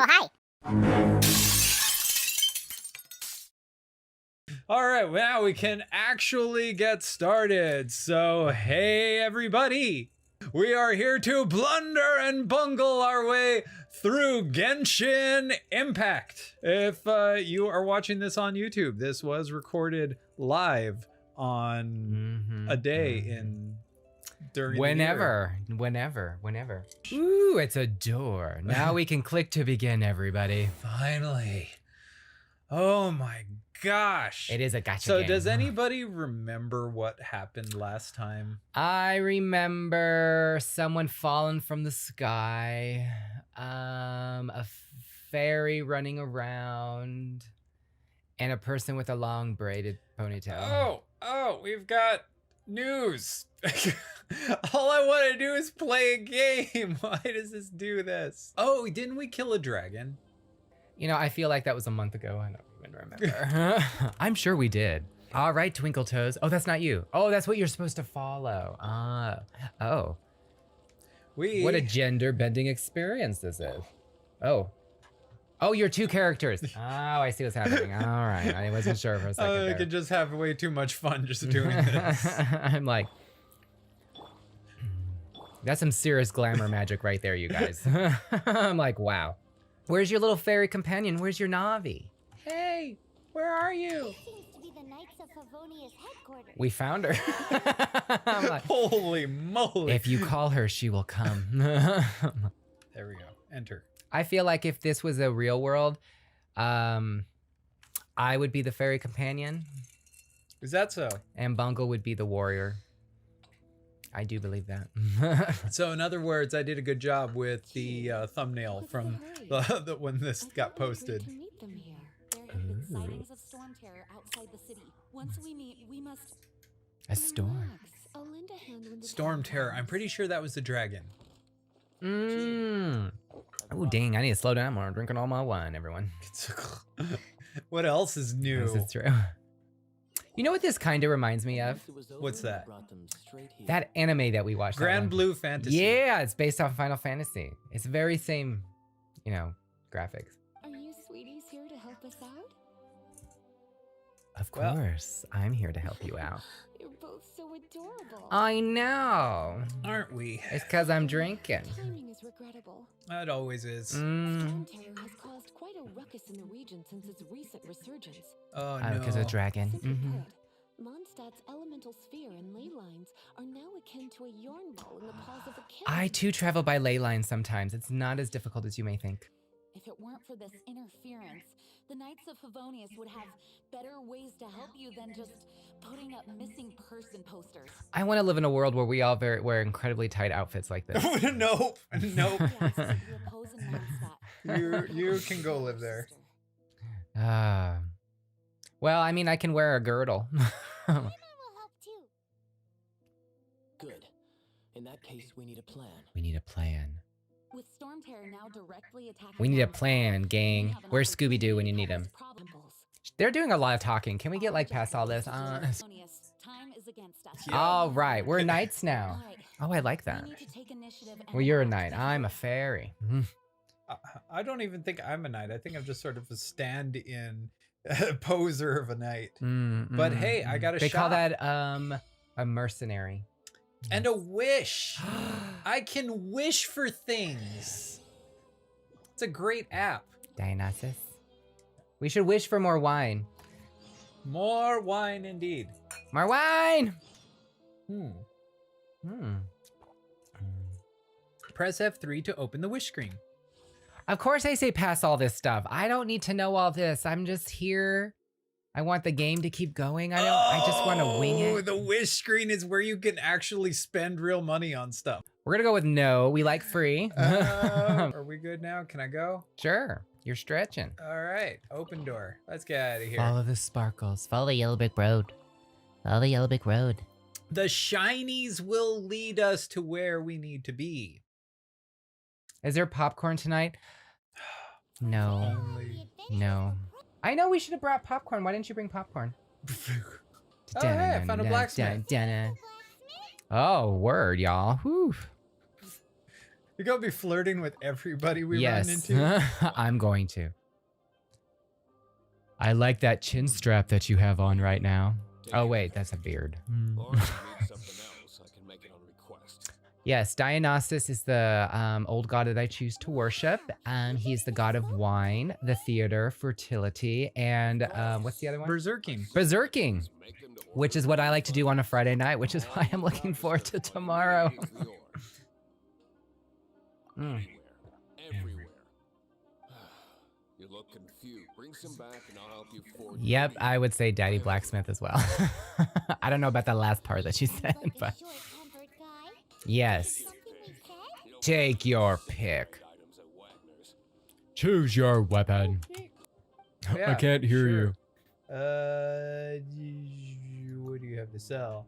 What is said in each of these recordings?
hi. All right, now we can actually get started. So, hey everybody, we are here to blunder and bungle our way through Genshin Impact. If you are watching this on YouTube, this was recorded live on a day in during whenever. Ooh, it's a door. Now we can click to begin, everybody. Finally. Oh my gosh. It is a gotcha So game. does anybody remember what happened last time? I remember someone falling from the sky, a fairy running around, and a person with a long braided ponytail. Oh, we've got news. All I want to do is play a game. Why does this do this? Oh, didn't we kill a dragon? You know, I feel like that was a month ago. I don't even remember. I'm sure we did. All right, Twinkle Toes. Oh, that's not you. Oh, that's what you're supposed to follow. Oh. What a gender bending experience this is. Oh, you're two characters. Oh, I see what's happening. All right, I wasn't sure for a second. I could just have way too much fun just doing this. I'm like, that's some serious glamour magic right there, you guys. I'm like, wow. Where's your little fairy companion? Where's your Navi? Hey, where are you? Seems to be the Knights of Favonia's headquarters. We found her. I'm like, holy moly. if you call her, she will come. There we go. Enter. I feel like if this was a real world, I would be the fairy companion. Is that so? And Bungle would be the warrior. I do believe that. So in other words, I did a good job with the thumbnail from the when this got posted. There have been sightings of Stormterror outside the city. Once we meet, we must... A storm. Relax. I'll lend a hand when the Stormterror. I'm pretty sure that was the dragon. Oh, dang. I need to slow down more. I'm drinking all my wine, everyone. What else is new? This is true. You know what this kind of reminds me of? What's that? That anime that we watched. Grand Blue Fantasy. Yeah, it's based off Final Fantasy. It's very same, you know, graphics. Are you sweeties here to help us out? Of course, I'm here to help you out. You're both so adorable. I know. Aren't we? It's because I'm drinking. Timing is regrettable. That always is. Stormterror has caused quite a ruckus in the region since its recent resurgence. Oh no. Because of dragon. Simply put, Mondstat's elemental sphere and ley lines are now akin to a yarn ball in the paws of a cat. I too travel by ley lines sometimes. It's not as difficult as you may think. If it weren't for this interference, the Knights of Favonius would have better ways to help you than just putting up missing person posters. I want to live in a world where we all wear incredibly tight outfits like this. Nope. You oppose in Mondstat. You can go live there. Well, I mean, I can wear a girdle. Luna will help too. Good. In that case, we need a plan. We need a plan. With Stormterror now directly attacking We need a Mondstadt, plan, gang. we have an Where's opportunity Scooby-Doo when you to need cause him? problems. They're doing a lot of talking. Can we get like past all this? Time is against us. Yeah. All right, we're knights now. Alright, Oh, I like we that. need to take initiative and Well, you're a act knight. together. I'm a fairy. I don't even think I'm a knight. I think I'm just sort of a stand-in poser of a knight. But hey, I got a They call shop. that a mercenary. And a wish. I can wish for things. It's a great app. Dionysus. We should wish for more wine. More wine indeed. More wine! Press F3 to open the wish screen. Of course I say pass all this stuff. I don't need to know all this. I'm just here. I want the game to keep going. I just want to wing it. The wish screen is where you can actually spend real money on stuff. We're gonna go with no. We like free. Are we good now? Can I go? Sure. You're stretching. All right. Open door. Let's get out of here. Follow the sparkles. Follow the yellow brick road. Follow the yellow brick road. The shinies will lead us to where we need to be. Is there popcorn tonight? No. Only. No. I know we should have brought popcorn. Why didn't you bring popcorn? Oh, hey, I found a blacksmith. Oh, word, y'all. Whew. You're gonna be flirting with everybody we run Yes, into. I'm going to. I like that chin strap that you have on right now. Oh wait, that's a beard. Or if you need something else, I can make it on request. Yes, Dionysus is the old god that I choose to worship. He's the god of wine, the theater, fertility, and what's the other one? Berserking. Berserking, Make them to which is what I like to do on a Friday night, which is why I'm looking forward to tomorrow. Mm. Everywhere. You look confused. Bring some back and I'll help you forge. Yep, I would say Daddy Blacksmith as well. I don't know about that last part that you said, Like a but short-tempered guy? yes. Something we said? Take your pick. Items at Wagner's. Choose your weapon. Yeah, can't hear you. What do you have to sell?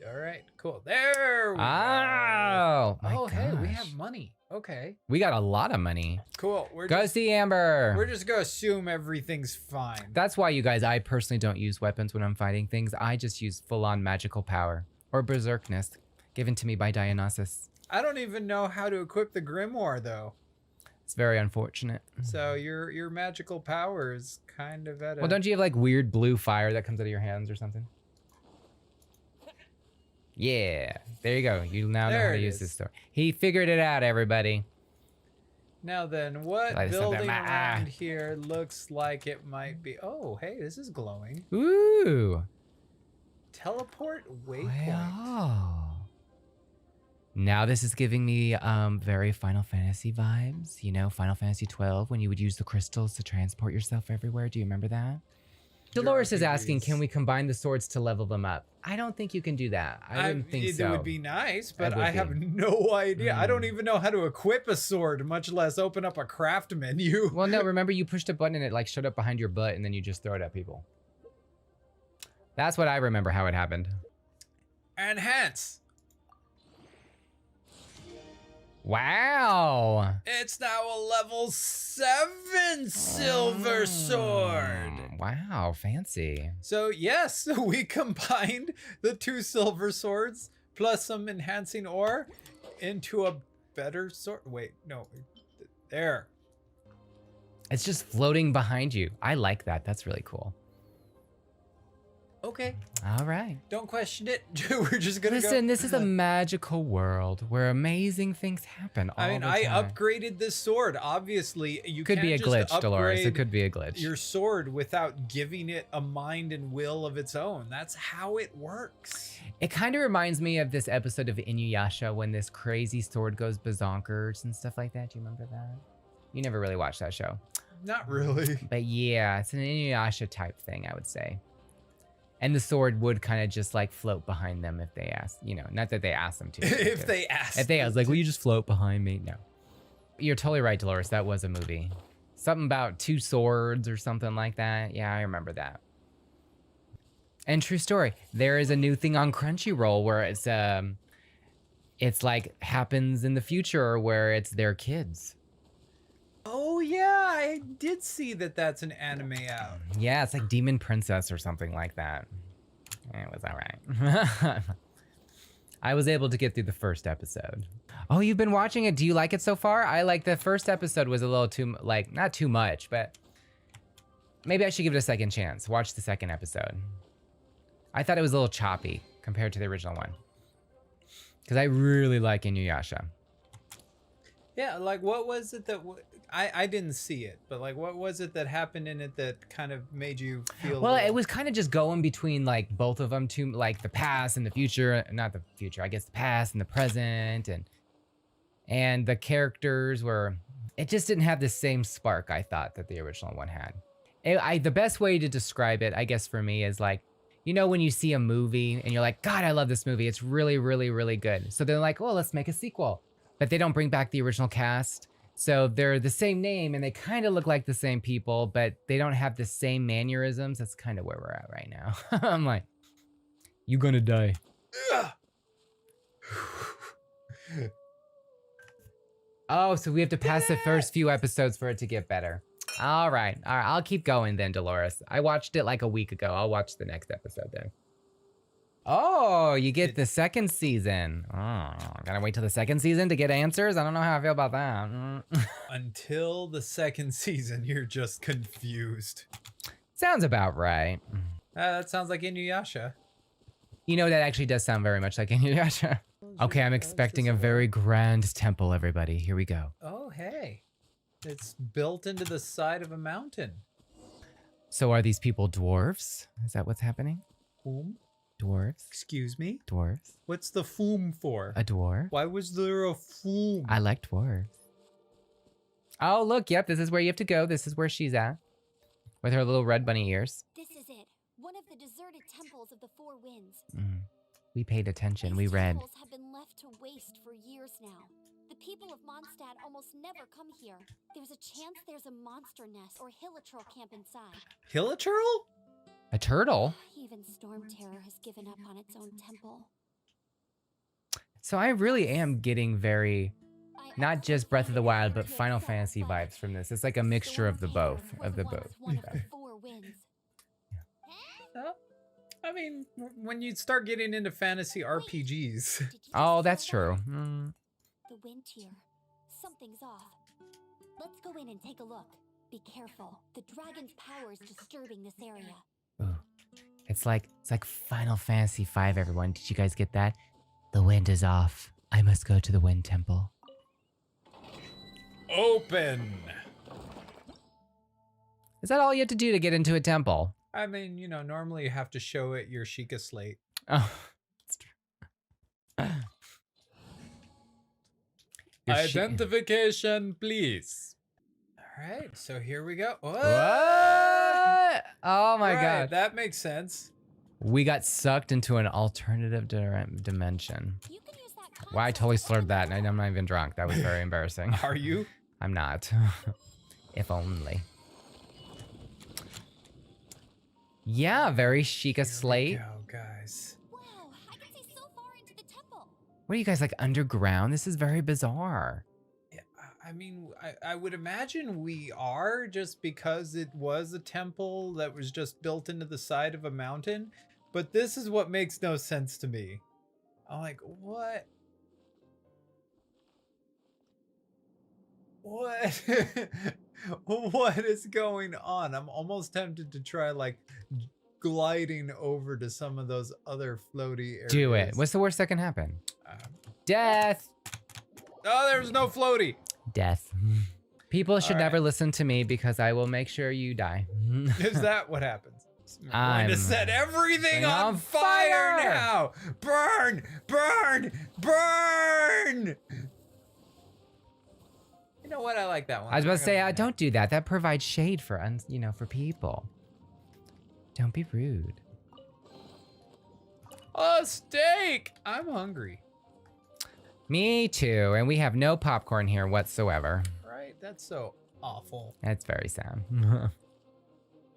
All right, cool. There we go. Oh, my Oh, hey, we gosh. have money. Okay, We got a lot of money. cool. We're Go just, see Amber. we're just gonna assume everything's fine. That's why, you guys, I personally don't use weapons when I'm fighting things. I just use full-on magical power or berserkness given to me by Dionysus. I don't even know how to equip the grimoire though. It's very unfortunate. So your magical power is kind of at a. Well, don't you have like weird blue fire that comes out of your hands or something? Yeah, there you go. You now know how There to it use is. this store. He figured it out, everybody. Now then, what Light us up there, building ma- around here looks like it might be? Oh, hey, this is glowing. Ooh. Teleport waypoint. Wow. Now this is giving me very Final Fantasy vibes. You know, Final Fantasy 12 when you would use the crystals to transport yourself everywhere. Do you remember that? Dolores is asking, RPGs. can we combine the swords to level them up? I don't think you can do that. I wouldn't think it so. would be nice, but would I have be. no idea. I don't Mm. even know how to equip a sword, much less open up a craft menu. Well, no, remember you pushed a button and it like showed up behind your butt and then you just throw it at people. That's what I remember how it happened. Enhance. Wow. It's now a level 7 silver sword. Wow, fancy. So yes, we combined the 2 silver swords plus some enhancing ore into a better sword. Wait, no. There. It's just floating behind you. I like that. That's really cool. Okay. All right. Don't question it. We're just gonna Listen, go. this is a magical world where amazing things happen all I mean, the I time. upgraded this sword. Obviously, you Could can't be a just glitch, Dolores. It upgrade could be a glitch. your sword without giving it a mind and will of its own. That's how it works. It kind of reminds me of this episode of Inuyasha when this crazy sword goes bazonkers and stuff like that. Do you remember that? You never really watched that show. Not really. But yeah, it's an Inuyasha type thing, I would say. And the sword would kind of just like float behind them if they asked, you know, not that they asked them to. If they ask. If they asked, like, will you just float behind me? No. You're totally right, Dolores. That was a movie. Something about 2 swords or something like that. Yeah, I remember that. And true story, there is a new thing on Crunchyroll where it's like happens in the future where it's their kids. Oh yeah, I did see that. That's an anime out. Yeah, it's like Demon Princess or something like that. It was all right. I was able to get through the first episode. Oh, you've been watching it. Do you like it so far? I like the first episode was a little too, like, not too much, but maybe I should give it a second chance. Watch the second episode. I thought it was a little choppy compared to the original one. Because I really like Inuyasha. Yeah, like what was it that I didn't see it, but like what was it that happened in it that kind of made you feel? Well, it was kind of just going between like both of them, to like the past and the future. Not the future, I guess the past and the present, and the characters were. It just didn't have the same spark I thought that the original one had. The best way to describe it, I guess for me, is like, you know, when you see a movie and you're like, God, I love this movie. It's really, really, really good. So they're like, well, let's make a sequel. But they don't bring back the original cast. So they're the same name and they kind of look like the same people, but they don't have the same mannerisms. That's kind of where we're at right now. I'm like, you gonna die. Oh, so we have to pass the first few episodes for it to get better. All right. I'll keep going then, Dolores. I watched it like a week ago. I'll watch the next episode then. Oh, you get the second season. Oh, gotta wait till the second season to get answers? I don't know how I feel about that. Until the second season, you're just confused. Sounds about right. That sounds like Inuyasha. You know, that actually does sound very much like Inuyasha. Okay, I'm expecting a very grand temple, everybody. Here we go. Oh, hey. It's built into the side of a mountain. So are these people dwarves? Is that what's happening? Whom? Dwarves? Excuse me? Dwarves? What's the foom for? A dwarf? Why was there a foom? I like dwarves. Oh, look, yep, this is where you have to go. This is where she's at. With her little red bunny ears. This is it. One of the deserted temples of the Four Winds. We paid attention, we These read. temples have been left to waste for years now. The people of Mondstat almost never come here. There's a chance there's a monster nest or hilichurl camp inside. Hilichurl? A turtle? Even Stormterror has given up on its own temple. So I really am getting very, not just Breath of the Wild, but Final Fantasy vibes from this. It's like a mixture of the both, One of the Four Winds. Oh, I mean, when you start getting into fantasy RPGs. Did you Oh, just that's hear that? true. The wind here. Something's off. Let's go in and take a look. Be careful. The dragon's power is disturbing this area. Ooh. It's like Final Fantasy V, everyone. Did you guys get that? The wind is off. I must go to the wind temple. Open. Is that all you have to do to get into a temple? I mean, you know, normally you have to show it your Sheikah slate. Oh, that's true. Your Identification, please. All right, so here we go. What? Oh my god. That makes sense. We got sucked into an alternative dimension. You can use that Wow, I totally console slurred that, to and I'm not even drunk. That was very embarrassing. Are you? I'm not. If only. Yeah, very Sheikah slate. Go, guys. Wow, I can see so far into the temple. What are you guys, like, underground? This is very bizarre. Yeah, I mean, I would imagine we are, just because it was a temple that was just built into the side of a mountain. But this is what makes no sense to me. I'm like, what? What? What is going on? I'm almost tempted to try, like, gliding over to some of those other floaty areas. Do it. What's the worst that can happen? Death. Oh, there's no floaty. Death. People should All never right. listen to me because I will make sure you die. Is that what happens? I'm I'm going to set everything on on fire fire! now. Burn, burn, burn. You know what? I like that one. I was about to say, I'm gonna- don't do that. That provides shade for, for people. Don't be rude. A steak. I'm hungry. Me too, and we have no popcorn here whatsoever. Right? That's so awful. That's very sad.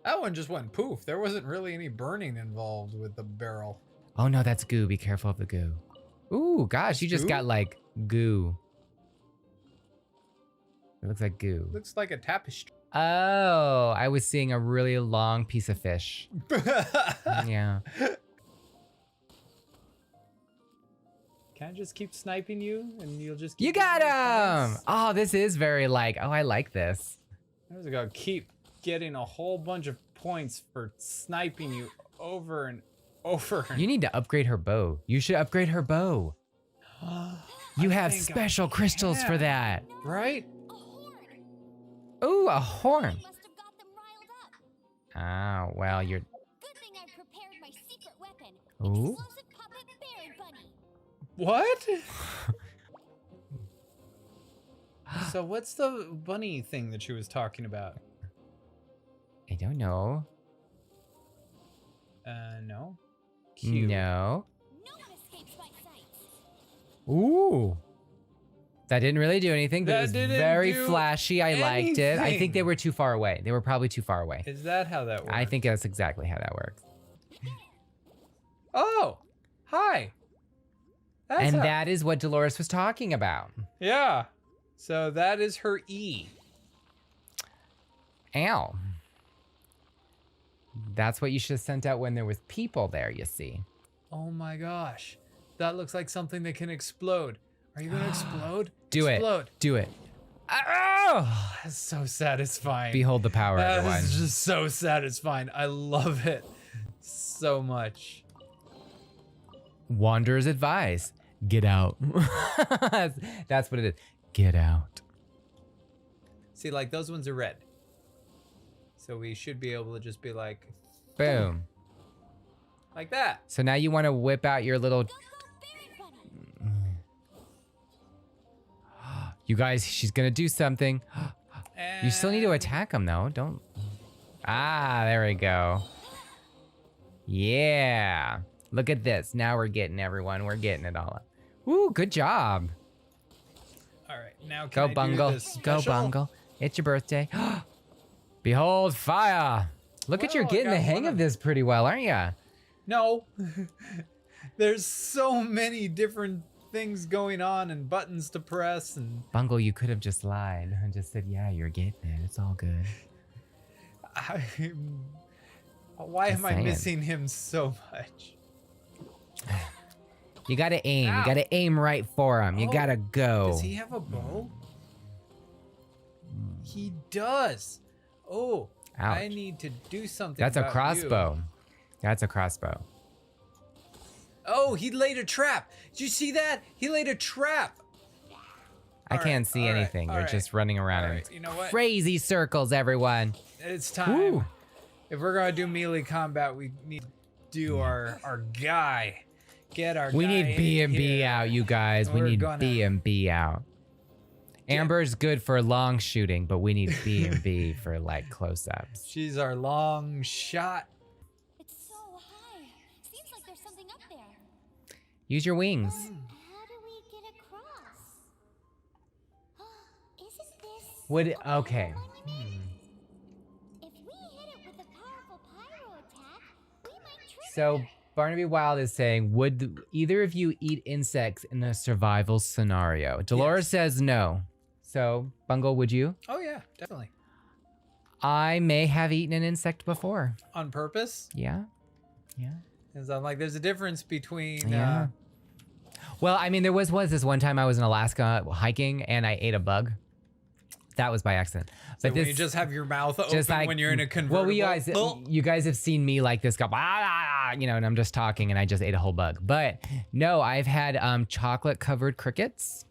That one just went poof. There wasn't really any burning involved with the barrel. Oh no, that's goo. Be careful of the goo. Ooh, gosh, you just Goo? got like goo. It looks like goo. Looks like a tapestry. Oh, I was seeing a really long piece of fish. Yeah. Can I just keep sniping you and you'll just keep You got getting him! points? Oh, this is very like, oh, I like this. I was gonna keep getting a whole bunch of points for sniping you over and over. You need to upgrade her bow. You should upgrade her bow. You have think I special crystals for can. that. Right? A horn. Ooh, a horn. Must have got them riled up. Oh, well, you're... Good thing I prepared my secret weapon. Ooh. Explosive puppet berry bunny. What? So what's the bunny thing that she was talking about? I don't know. No. Cute. No. No one escapes my sight. Ooh. That didn't really do anything, but That it was didn't very do flashy. I liked it. I think anything. they were too far away. They were probably too far away. Is that how that works? I think that's exactly how that works. Oh, hi. That's And how- that is what Dolores was talking about. Yeah. So that is her E. Ow. That's what you should have sent out when there was people there, you see. Oh my gosh. That looks like something that can explode. Are you gonna explode? Do Explode. it. Do it. Oh! That's so satisfying. Behold the power, everyone. That is just so satisfying. I love it so much. Wanderer's advice. Get out. That's what it is. Get out. See, like those ones are red. So we should be able to just be like, Boom. like that. So now you want to whip out your little... You guys, she's gonna do something. You still need to attack him though, don't... Ah, there we go. Yeah. Look at this. Now we're getting everyone. We're getting it all up. Woo, good job. All right, now can Go I do Bungle. this Go special? Bungle. It's your birthday. Behold fire. Look at you Well, I getting the got hang one of this pretty well, aren't ya? No. There's so many different things going on and buttons to press and Bungle, you could have just lied and just said, yeah, you're getting it. It's all good. why Just am I saying. missing him so much? You gotta aim. Ow. You gotta aim right for him. You Oh, gotta go. Does he have a bow? He does. Oh, I Ouch. need to do something. That's a about crossbow. you. That's a crossbow. Oh, he laid a trap. Did you see that? He laid a trap. I All can't right, see all right, anything. all You're right, just running around all in right, you know what? crazy circles, everyone. It's time. Woo. If we're gonna do melee combat, we need to do our guy. Get our We guy need in B&B here. out, you guys. We We're need gonna- B&B out. Amber's good for long shooting, but we need B&B for like close-ups. She's our long shot. It's so high. Seems like there's something up there. Use your wings. How do we get across? Isn't this Would a okay. monument? If we hit it with a powerful pyro attack, we might trigger So it. Barnaby Wild is saying, would either of you eat insects in a survival scenario? Dolores says no. So, Bungle, would you? Oh yeah, definitely. I may have eaten an insect before. On purpose. Yeah. Yeah. Because I'm like, there's a difference between. Yeah. Well, I mean, there was this one time I was in Alaska hiking and I ate a bug. That was by accident. So But when this you just have your mouth open just like when you're in a convertible. Well, you guys have seen me like this go, you know, and I'm just talking and I just ate a whole bug. But no, I've had chocolate covered crickets.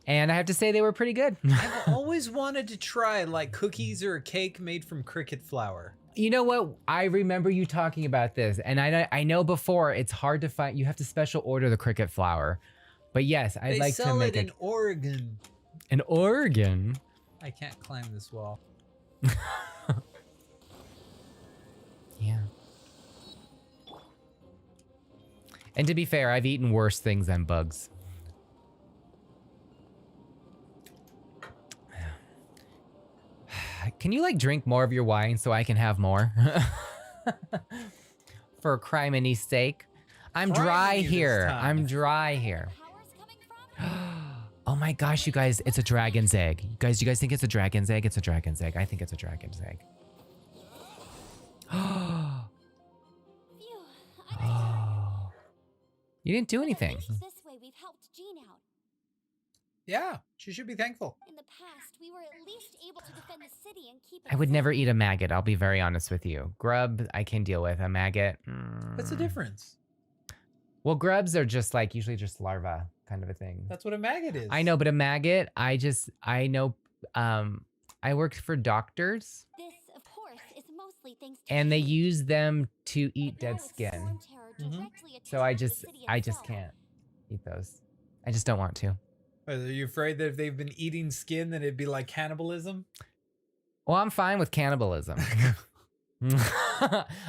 And I have to say they were pretty good. I've always wanted to try like cookies or a cake made from cricket flour. You know what? I remember you talking about this, and I know before it's hard to find. You have to special order the cricket flour, but yes, I'd They like sell to make it in Oregon. an Oregon. I can't climb this wall. Yeah. And to be fair, I've eaten worse things than bugs. Can you like drink more of your wine so I can have more? For criminy sake. I'm dry Criminy this here. time. I'm dry here. Power's coming from? Oh my gosh, you guys, it's a dragon's egg. You guys think it's a dragon's egg? It's a dragon's egg. I think it's a dragon's egg. Phew, I You didn't do anything. At least this way we've helped Jean out. Yeah, she should be thankful. In the past, we were at least able to defend the city and keep it I would safe. never eat a maggot. I'll be very honest with you. Grub, I can deal with. A maggot. What's the difference? Well, grubs are just like usually just larvae kind of a thing. That's what a maggot is. I know, but a maggot, I know, I worked for doctors This, of course, is mostly thanks to and they Jean. use them to eat But now dead with skin. Stormterror directly So I attacking the just, city I just itself, can't eat those. I just don't want to. Are you afraid that if they've been eating skin, that it'd be like cannibalism? Well, I'm fine with cannibalism.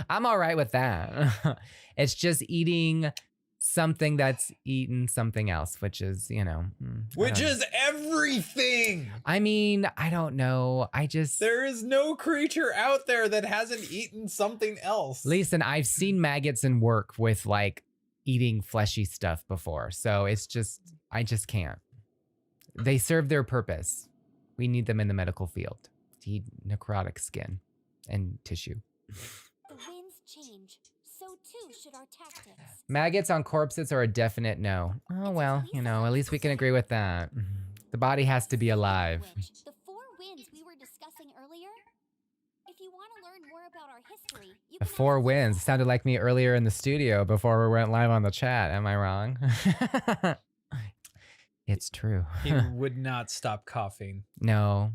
I'm all right with that. It's just eating something that's eaten something else, which is, you know. Which is everything! I mean, I don't know. There is no creature out there that hasn't eaten something else. Listen, I've seen maggots in work with like eating fleshy stuff before. So it's just, I just can't. They serve their purpose. We need them in the medical field to eat necrotic skin and tissue. The winds change. So too should our tactics. Maggots on corpses are a definite no. Oh, well, you know, at least we can agree with that. The body has to be alive. The four winds we were discussing earlier. If you want to learn more about our history, you The can four ask winds Lisa. sounded like me earlier in the studio before we went live on the chat. Am I wrong? It's true. He would not stop coughing. No.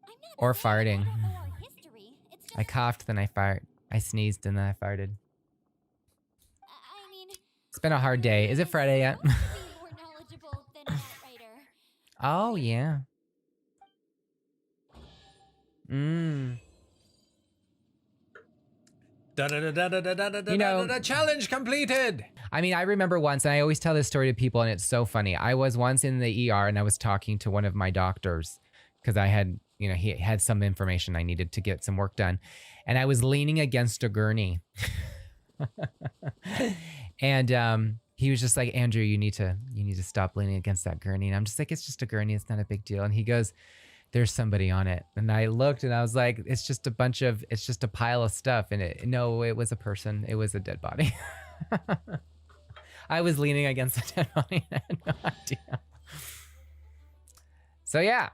I'm not Or saying I farting. don't know our history. It's just I coughed, then I fart. I sneezed, and then I farted. I mean, It's been a hard day. Is it Friday yet? supposed to be more knowledgeable than an outrider. Oh, yeah. Mmm. You know- Challenge completed. I mean, I remember once, and I always tell this story to people, and it's so funny. I was once in the ER, and I was talking to one of my doctors because I had, you know, he had some information I needed to get some work done, and I was leaning against a gurney, and he was just like, "Andrew, you need to stop leaning against that gurney." And I'm just like, "It's just a gurney. It's not a big deal." And he goes, "There's somebody on it." And I looked and I was like, it's just a pile of stuff. And no, it was a person. It was a dead body. I was leaning against a dead body. I had no idea. So yeah,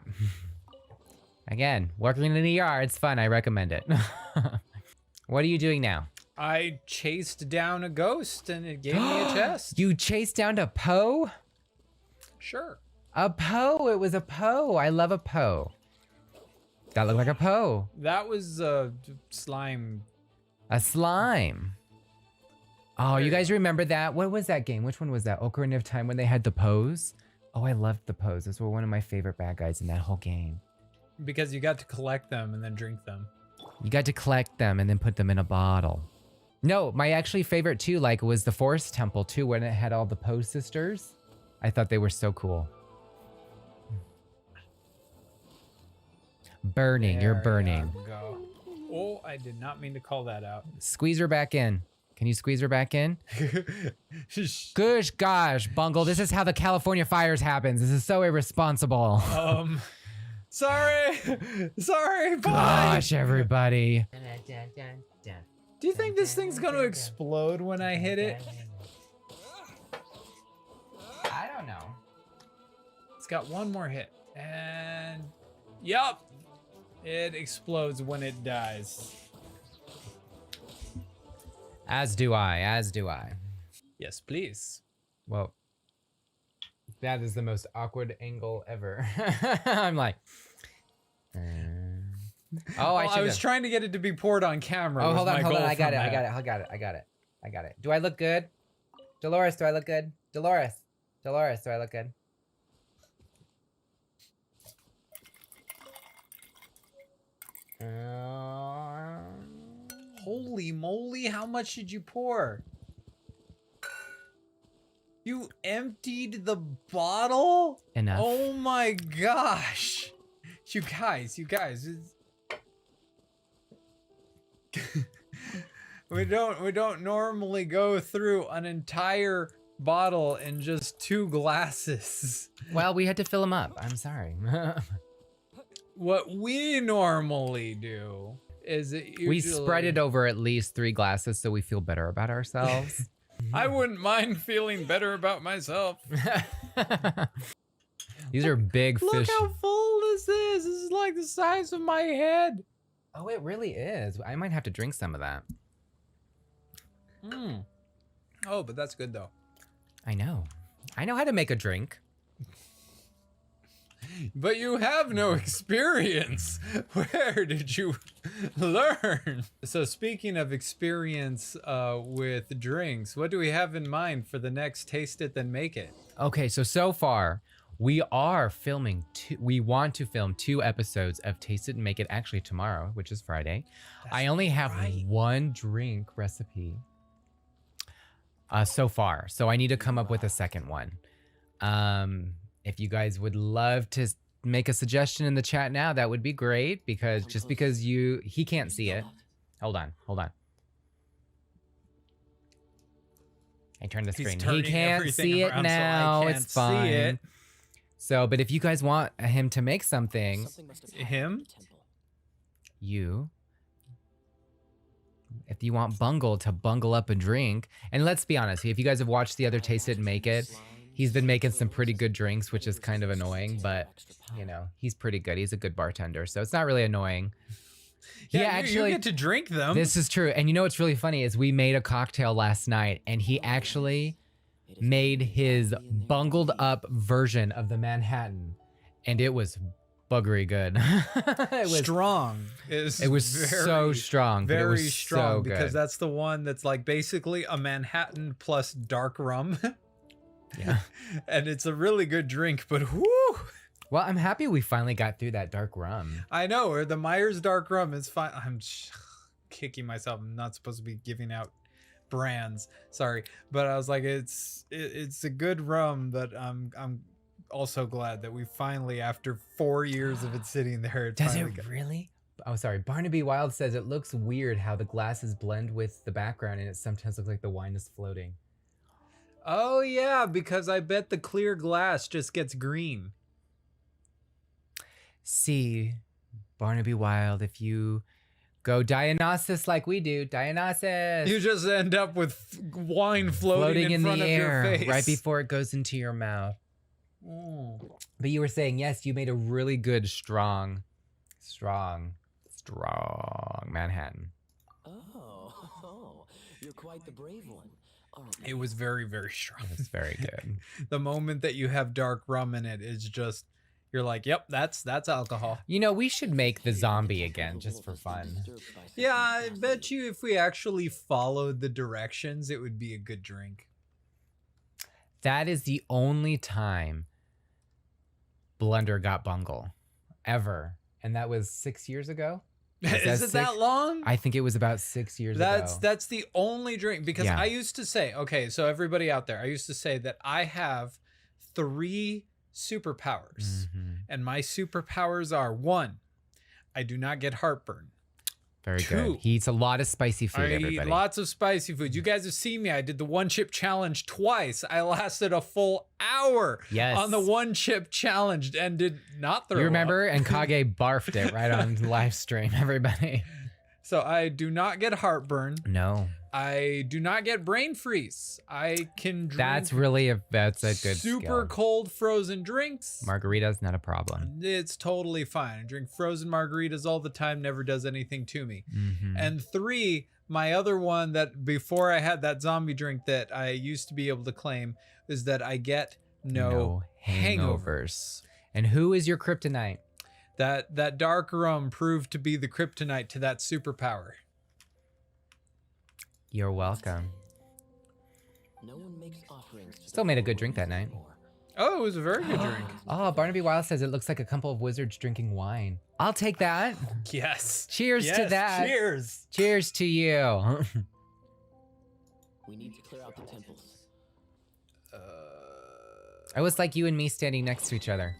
again, working in an ER, it's fun. I recommend it. What are you doing now? I chased down a ghost and it gave me a chest. You chased down a Poe? Sure. A Poe. It was a Poe. I love a Poe. That looked like a Poe. That was a slime. A slime. Oh, you guys remember that? What was that game? Which one was that? Ocarina of Time when they had the Poes? Oh, I loved the Poes. Those were one of my favorite bad guys in that whole game. Because you got to collect them and then drink them. You got to collect them and then put them in a bottle. No, my actually favorite too, like, was the Forest Temple too, when it had all the Poe sisters. I thought they were so cool. Burning, you're There burning. you go. Oh, I did not mean to call that out. Squeeze her back in. Can you squeeze her back in? Gosh, gosh, Bungle, this is how the California fires happens. This is so irresponsible. Sorry. Sorry, bye. Gosh, everybody. Do you think this thing's gonna explode when I hit it? I don't know. It's got one more hit. And yup. It explodes when it dies. As do I, as do I. Yes, please. Well, that is the most awkward angle ever. I'm like, oh, I was trying to get it to be poured on camera. Oh, was hold on, my hold on. goal I got from it. that. I got it. Do I look good? Dolores, do I look good? Dolores, do I look good? Holy moly, how much did you pour? You emptied the bottle? Enough. Oh my gosh. You guys. We don't normally go through an entire bottle in just 2 glasses. Well, we had to fill them up. I'm sorry. What we normally do is We spread it over at least 3 glasses so we feel better about ourselves. I wouldn't mind feeling better about myself. These are big Look fish. how full this is. This is like the size of my head. Oh, it really is. I might have to drink some of that. Oh, but that's good though. I know how to make a drink. But you have no experience. Where did you learn? So speaking of experience with drinks, what do we have in mind for the next Taste It Then Make It? Okay, so far we are filming we want to film 2 episodes of Taste It and Make It actually tomorrow, which is Friday. I only have one drink recipe so far, so I need to come up with a second one. If you guys would love to make a suggestion in the chat now, that would be great, because just because he can't see it. Hold on. I turned the screen. He can't see it now. It's fine. So, but if you guys want him to make something, Him? you if you want Bungle to bungle up a drink, and let's be honest, if you guys have watched the other Taste It and Make It, he's been making some pretty good drinks, which is kind of annoying, but you know, he's pretty good. He's a good bartender, so it's not really annoying. Yeah, actually, you get to drink them. This is true. And you know what's really funny is we made a cocktail last night, and he actually made his bungled up version of the Manhattan, and it was buggery good. It was strong. It was so strong. But it Very was strong so because good. that's the one that's like basically a Manhattan plus dark rum. Yeah. And it's a really good drink, but whoo! Well, I'm happy we finally got through that dark rum. I know, or the Myers dark rum is fine. I'm kicking myself. I'm not supposed to be giving out brands. Sorry, but I was like, it's a good rum, but I'm also glad that we finally, after 4 years of it sitting there, Does finally it really? Oh, sorry. Barnaby Wild says it looks weird how the glasses blend with the background, and it sometimes looks like the wine is floating. Oh yeah, because I bet the clear glass just gets green. See, Barnaby Wild, if you go Dionysus like we do, Dionysus. You just end up with wine floating in front the of air your face right before it goes into your mouth. Mm. But you were saying, yes, you made a really good, strong Manhattan. Oh, you're quite the brave one. It was very, very strong. It's very good. The moment that you have dark rum in it is just, you're like, yep, that's alcohol. You know, we should make the zombie again just for fun. Yeah, I bet you if we actually followed the directions, it would be a good drink. That is the only time Blunder got Bungle ever. And that was 6 years ago? Is it that long? I think it was about 6 years ago. That's the only drink, because Yeah. I used to say, okay, so everybody out there, I used to say that I have 3 superpowers. Mhm. And my superpowers are: 1, I do not get heartburn. Very 2, good. He eats a lot of spicy food, I everybody. eat lots of spicy food. You guys have seen me. I did the 1-chip challenge twice. I lasted a full hour Yes. on the 1-chip challenge and did not throw You remember? up. And Kage barfed it right on live stream, everybody. So I do not get heartburn. No. I do not get brain freeze. I can drink That's a good super skill. cold frozen drinks. Margarita's not a problem. It's totally fine. I drink frozen margaritas all the time, never does anything to me. Mhm. And 3, my other one that before I had that zombie drink that I used to be able to claim is that I get no hangovers. And who is your kryptonite? That dark rum proved to be the kryptonite to that superpower. You're welcome. No one makes offerings to Still made a good drink that night. Oh, it was a very good drink. Oh, Barnaby Wild says it looks like a couple of wizards drinking wine. I'll take that. Yes. Cheers to Yes, that. Cheers. Cheers to you. We need to clear out the temples. I was like you and me standing next to each other.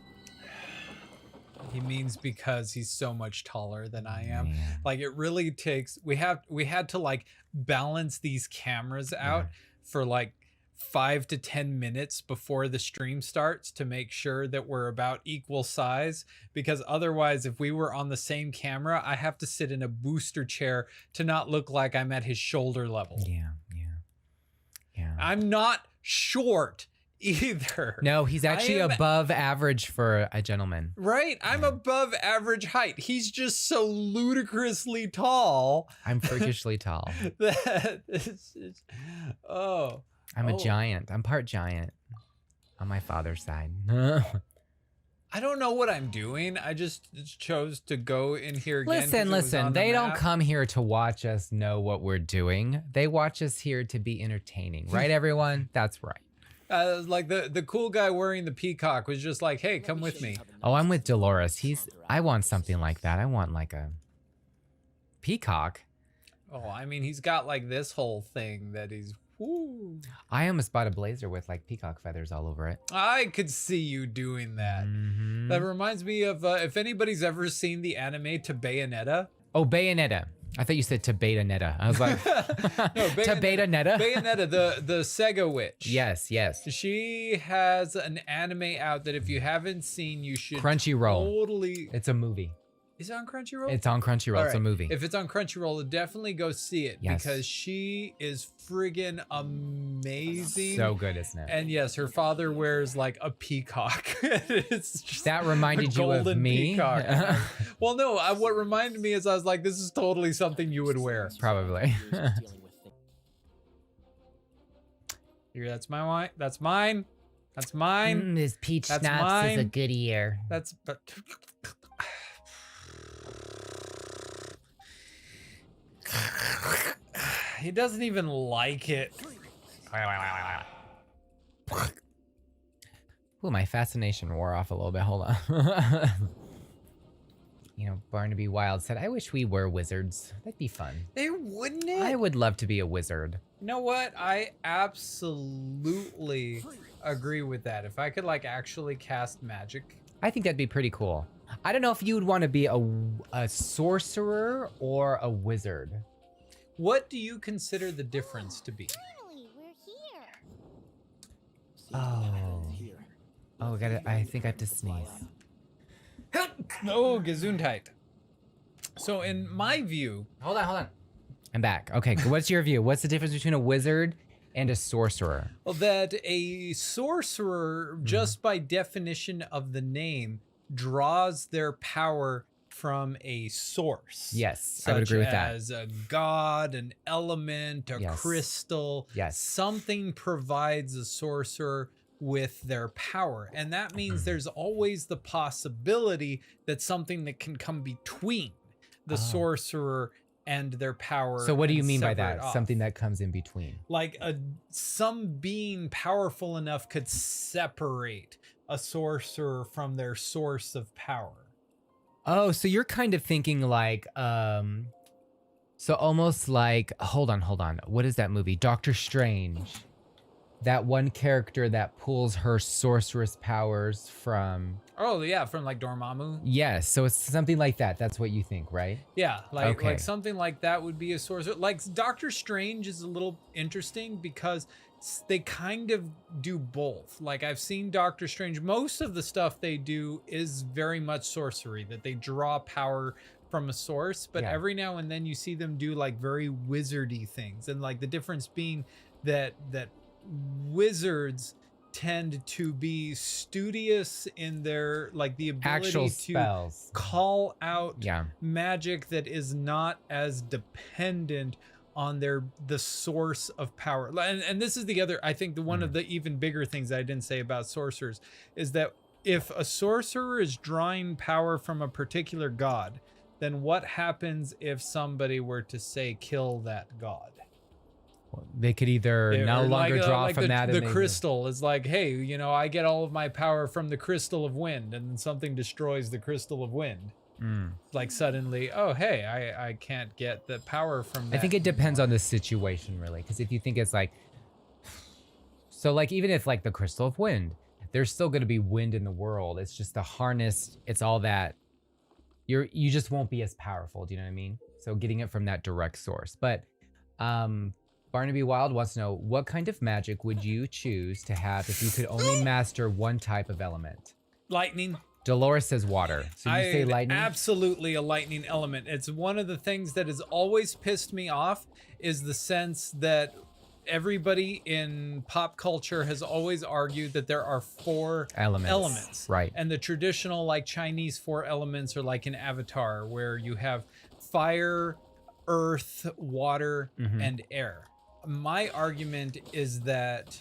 He means because he's so much taller than I am. Man. Like, it really takes, we had to like balance these cameras out for like 5 to 10 minutes before the stream starts to make sure that we're about equal size, because otherwise if we were on the same camera, I have to sit in a booster chair to not look like I'm at his shoulder level. Yeah. I'm not short either. No, he's actually I am- above average for a gentleman. Right? I'm above average height. He's just so ludicrously tall I'm freakishly tall. that it's oh. I'm a Oh. giant. I'm part giant on my father's side. I don't know what I'm doing. I just chose to go in here again. 'cause it was Listen. on the They don't map. come here to watch us know what we're doing. They watch us here to be entertaining. Right, everyone? That's right. Like the cool guy wearing the peacock was just like, hey, come with me. Oh, I'm with Dolores. I want something like that. I want like a peacock. Oh, I mean, he's got like this whole thing that he's, woo. I almost bought a blazer with like peacock feathers all over it. I could see you doing that. Mhm. That reminds me of, if anybody's ever seen the anime to Bayonetta. Oh, Bayonetta. I thought you said to Netta. I was like, No, to Netta? Bayonetta, the Sega witch. Yes. She has an anime out that if you haven't seen, you should Crunchyroll. totally. It's a movie. Is it on Crunchyroll? It's on Crunchyroll. It's a Alright, movie. If it's on Crunchyroll, definitely go see it Yes. because she is friggin' amazing. So good, isn't it? And yes, her father wears like a peacock. It's just That reminded a you of golden me? peacock. Well, no, what reminded me is I was like, this is totally something you would wear. Probably. Here, that's my wine. That's mine. That's mine. This peach That's schnapps is a mine. good year. That's but. He doesn't even like it. Ooh, my fascination wore off a little bit. Hold on. You know, Barnaby Wild said, I wish we were wizards. That'd be fun. They wouldn't it? I would love to be a wizard. You know what? I absolutely agree with that. If I could like actually cast magic. I think that'd be pretty cool. I don't know if you would want to be a sorcerer or a wizard. What do you consider the difference to be? Finally, we're here. Oh, I think I have to sneeze. No, Gesundheit. So in my view, Hold on. I'm back. Okay, what's your view? What's the difference between a wizard and a sorcerer? well, that a sorcerer, just by definition of the name, draws their power from a source. Yes, I would agree with that. As a god, an element, a Yes. crystal. Yes. Something provides a sorcerer with their power. And that means there's always the possibility that something that can come between the sorcerer and their power. So what do you and mean by separate that? off. Something that comes in between. Like some being powerful enough could separate a sorcerer from their source of power. Oh, so you're kind of thinking like, so almost like, hold on. What is that movie? Doctor Strange. That one character that pulls her sorceress powers from. Oh yeah, from like Dormammu. Yes, so it's something like that. That's what you think, right? Yeah, like Okay. something like that would be a sorcerer. Like Doctor Strange is a little interesting because they kind of do both. Like I've seen Doctor Strange, most of the stuff they do is very much sorcery, that they draw power from a source, but Yeah. every now and then you see them do like very wizardy things. And like the difference being that wizards tend to be studious in their like the ability Actual to spells. call out Yeah. magic that is not as dependent on the source of power. And this is the other, I think the one of the even bigger things I didn't say about sorcerers is that if a sorcerer is drawing power from a particular god, then what happens if somebody were to say kill that god? They could either no Or longer draw like from the, that. the and they- crystal is like, hey, you know, I get all of my power from the crystal of wind, and then something destroys the crystal of wind. Like suddenly, oh hey, I can't get the power from that. I think it depends on the situation, really. Because if you think it's like, so like even if like the crystal of wind, there's still going to be wind in the world. It's just the harness. It's all that. You just won't be as powerful. Do you know what I mean? So getting it from that direct source. But Barnaby Wild wants to know, what kind of magic would you choose to have if you could only master one type of element? Lightning. Dolores says water. So you say lightning? Absolutely a lightning element. It's one of the things that has always pissed me off is the sense that everybody in pop culture has always argued that there are four elements. Right. And the traditional like Chinese four elements are like in Avatar where you have fire, earth, water, and air. My argument is that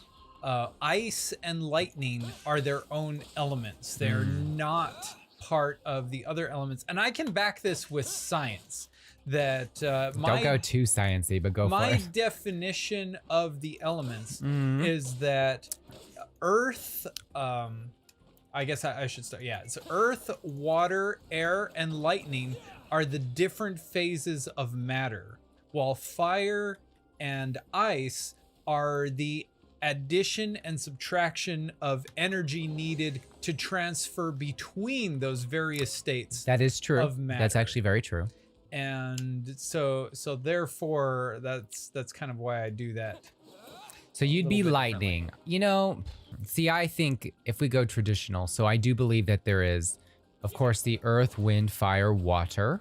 ice and lightning are their own elements. They're not part of the other elements. And I can back this with science. That Don't go too sciencey, but go for my it. definition of the elements is that earth, I guess I should start. Yeah, it's earth, water, air, and lightning are the different phases of matter, while fire and ice are the addition and subtraction of energy needed to transfer between those various states. That is true. Of matter. That's actually very true. And so therefore that's kind of why I do that. So you'd be little bit lightning. You know, see, I think if we go traditional, so I do believe that there is Of course, the earth, wind, fire, water.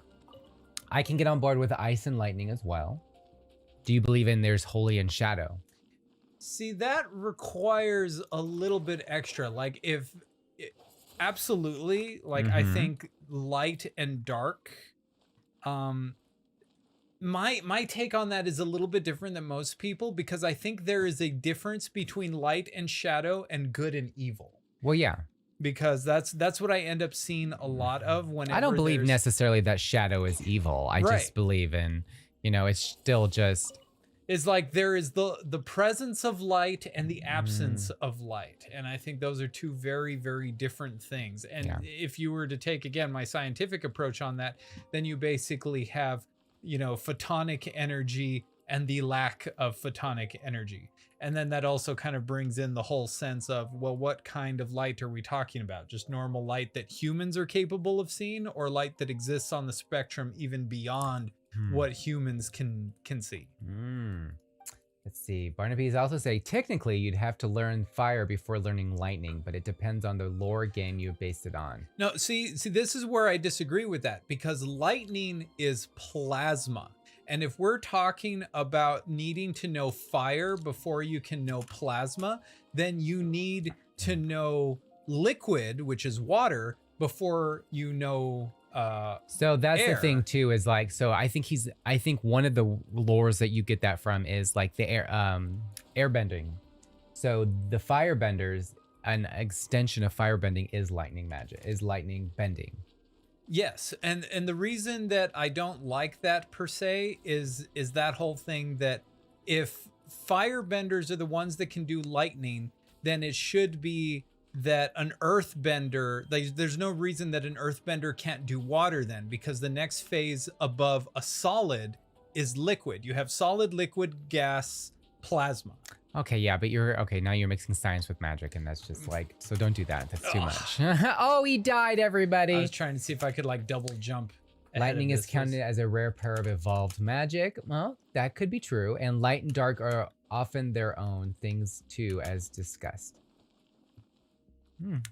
I can get on board with ice and lightning as well. Do you believe in there's holy and shadow? See, that requires a little bit extra. Like absolutely, like I think light and dark. My take on that is a little bit different than most people because I think there is a difference between light and shadow and good and evil. Well, yeah. Because that's what I end up seeing a lot of whenever I don't believe there's- necessarily that shadow is evil. I Right. just believe in, you know, it's still just... It's like there is the presence of light and the absence of light. And I think those are two very, very different things. And Yeah. if you were to take, again, my scientific approach on that, then you basically have, you know, photonic energy and the lack of photonic energy. And then that also kind of brings in the whole sense of, well, what kind of light are we talking about? Just normal light that humans are capable of seeing, or light that exists on the spectrum even beyond what humans can see? Let's see. Barnaby's also say, technically, you'd have to learn fire before learning lightning, but it depends on the lore game you based it on. No, see, this is where I disagree with that, because lightning is plasma. And if we're talking about needing to know fire before you can know plasma, then you need to know liquid, which is water, before you know So that's air. the thing too, is like, so I think one of the lores that you get that from is like the air bending. So the firebenders, an extension of firebending is lightning magic, is lightning bending. Yes, and the reason that I don't like that per se is that whole thing that if firebenders are the ones that can do lightning, then it should be that an earthbender, there's no reason that an earthbender can't do water then, because the next phase above a solid is liquid. You have solid, liquid, gas, plasma. Okay, yeah, but now you're mixing science with magic, and that's just like, so don't do that. That's too much. Oh, he died, everybody. I was trying to see if I could like double jump. Lightning is counted as a rare pair of evolved magic. Well, that could be true. And light and dark are often their own things too, as discussed.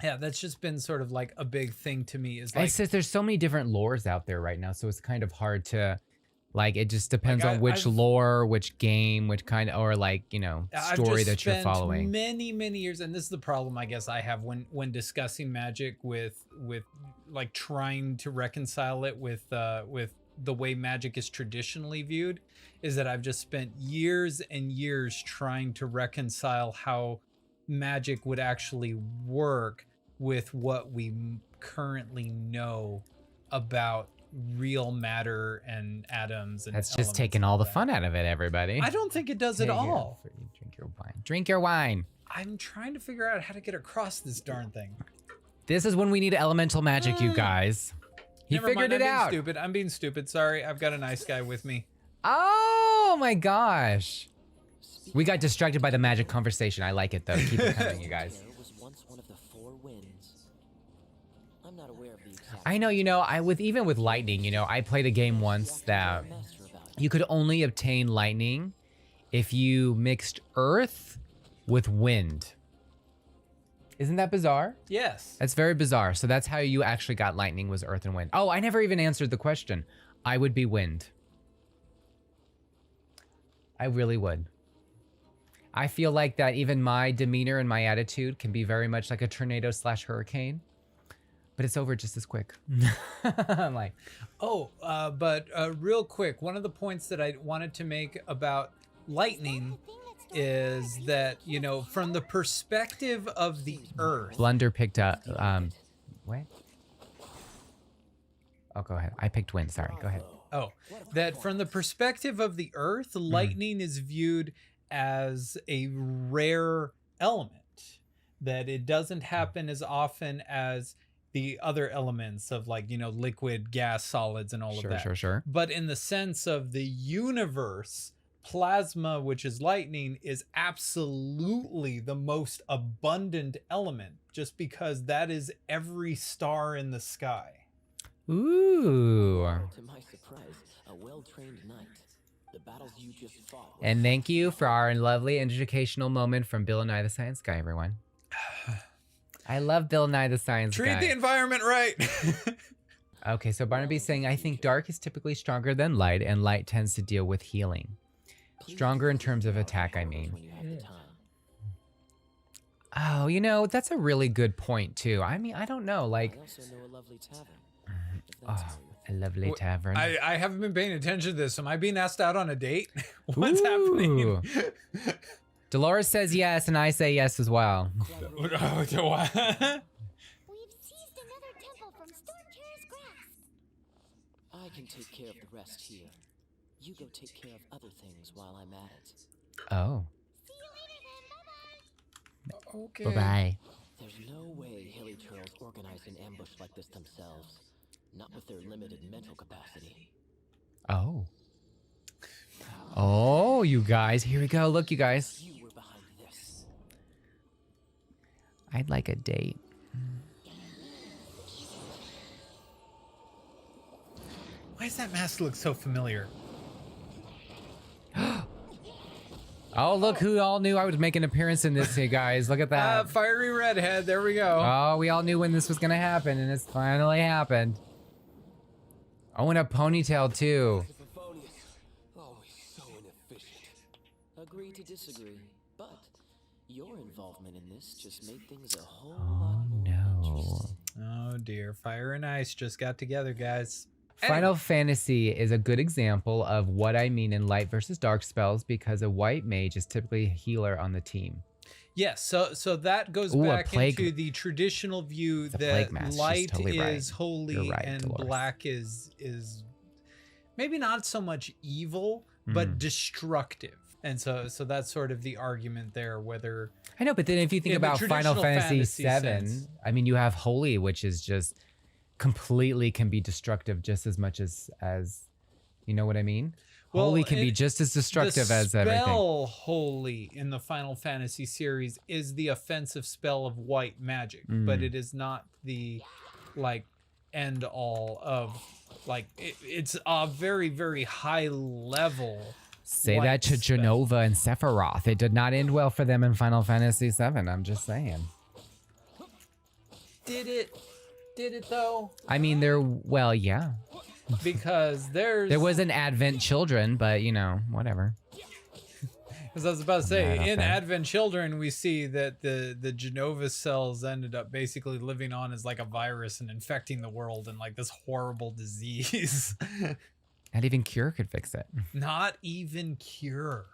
Yeah, that's just been sort of like a big thing to me. Is like, It says there's so many different lores out there right now, so it's kind of hard to, like, it just depends Like, on which lore, which game, which kind of, or like, you know, I've story just that you're spent following. many years, and this is the problem I guess I have when discussing magic with like trying to reconcile it with the way magic is traditionally viewed, is that I've just spent years and years trying to reconcile how magic would actually work with what we currently know about real matter and atoms and That's just elements taking and all the that. fun out of it, everybody. I don't think it does at Here, all. drink your wine. Drink your wine. I'm trying to figure out how to get across this darn thing. This is when we need elemental magic, you guys. He Never figured mind, it out. I'm being stupid. Sorry, I've got a nice guy with me. Oh my gosh. We got distracted by the magic conversation. I like it though. Keep it coming, you guys. Was once one of the four winds. I'm not aware of the exact I know, you know, even with lightning, you know, I played a game once that you could only obtain lightning if you mixed earth with wind. Isn't that bizarre? Yes. That's very bizarre. So that's how you actually got lightning, was earth and wind. Oh, I never even answered the question. I would be wind. I really would. I feel like that even my demeanor and my attitude can be very much like a tornado / hurricane, but it's over just as quick. I'm like, But real quick, one of the points that I wanted to make about lightning is that, you know, from the perspective of the earth. Blunder picked up, what? Oh, go ahead. I picked wind, sorry, go ahead. Oh, that from the perspective of the earth, lightning is viewed as a rare element, that it doesn't happen as often as the other elements of, like, you know, liquid, gas, solids, and all of that. Sure. But in the sense of the universe, plasma, which is lightning, is absolutely the most abundant element, just because that is every star in the sky. Ooh. To my surprise, a well-trained knight. The battles you just fought. And thank you for our lovely educational moment from Bill and I, the Science Guy, everyone. I love Bill Nye the Science Treat Guy. the environment right. Okay, so Barnaby's saying, I think dark is typically stronger than light, and light tends to deal with healing. Stronger in terms of attack, I mean. When you have the time. Oh, you know, that's a really good point, too. I mean, I don't know, like... I also know a lovely tavern. If Oh, that's a lovely tavern. I haven't been paying attention to this. Am I being asked out on a date? What's happening? Ooh. Dolores says yes, and I say yes as well. What? We've seized another temple from Stormterror's grasp. I can take care of the rest here. You go take care of other things while I'm at it. Oh. See you later then. Bye-bye. Okay. Bye-bye. There's no way hilly turtles organize an ambush like this themselves. Not with their limited mental capacity. Oh. Oh, you guys. Here we go. Look, you guys. You were behind this. I'd like a date. Why does that mask look so familiar? Oh, look who all knew I would make an appearance in this, you guys. Look at that. Fiery redhead. There we go. Oh, we all knew when this was going to happen, and it's finally happened. Oh, and a ponytail, too. Euphonious. Always so inefficient. Agree to disagree, but your involvement in this just made things a whole lot more No. interesting. Oh dear. Fire and ice just got together, guys. Final Fantasy is a good example of what I mean in light versus dark spells because a white mage is typically a healer on the team. Yes, so that goes Ooh, a back plague- into the traditional view The that plague mask, she's light totally right. is holy You're right, and Dolores. black is maybe not so much evil, but destructive. And so that's sort of the argument there, whether I know, but then if you think In the about Final traditional Fantasy fantasy VII, sense. I mean, you have holy, which is just completely can be destructive just as much as you know what I mean? Well, Holy can be it- just as destructive the as everything. spell holy in the Final Fantasy series is the offensive spell of white magic, but it is not the like end all of like it's a very, very high level. Say white that to spell. Genova and Sephiroth. It did not end well for them in Final Fantasy VII. I'm just saying. Did it though? I mean, well, yeah. Because There was an Advent Children, but you know, whatever. Because I was about to Right say, up in there. Advent Children, we see that the Genova cells ended up basically living on as like a virus and infecting the world in like this horrible disease. Not even Cure could fix it. Not even Cure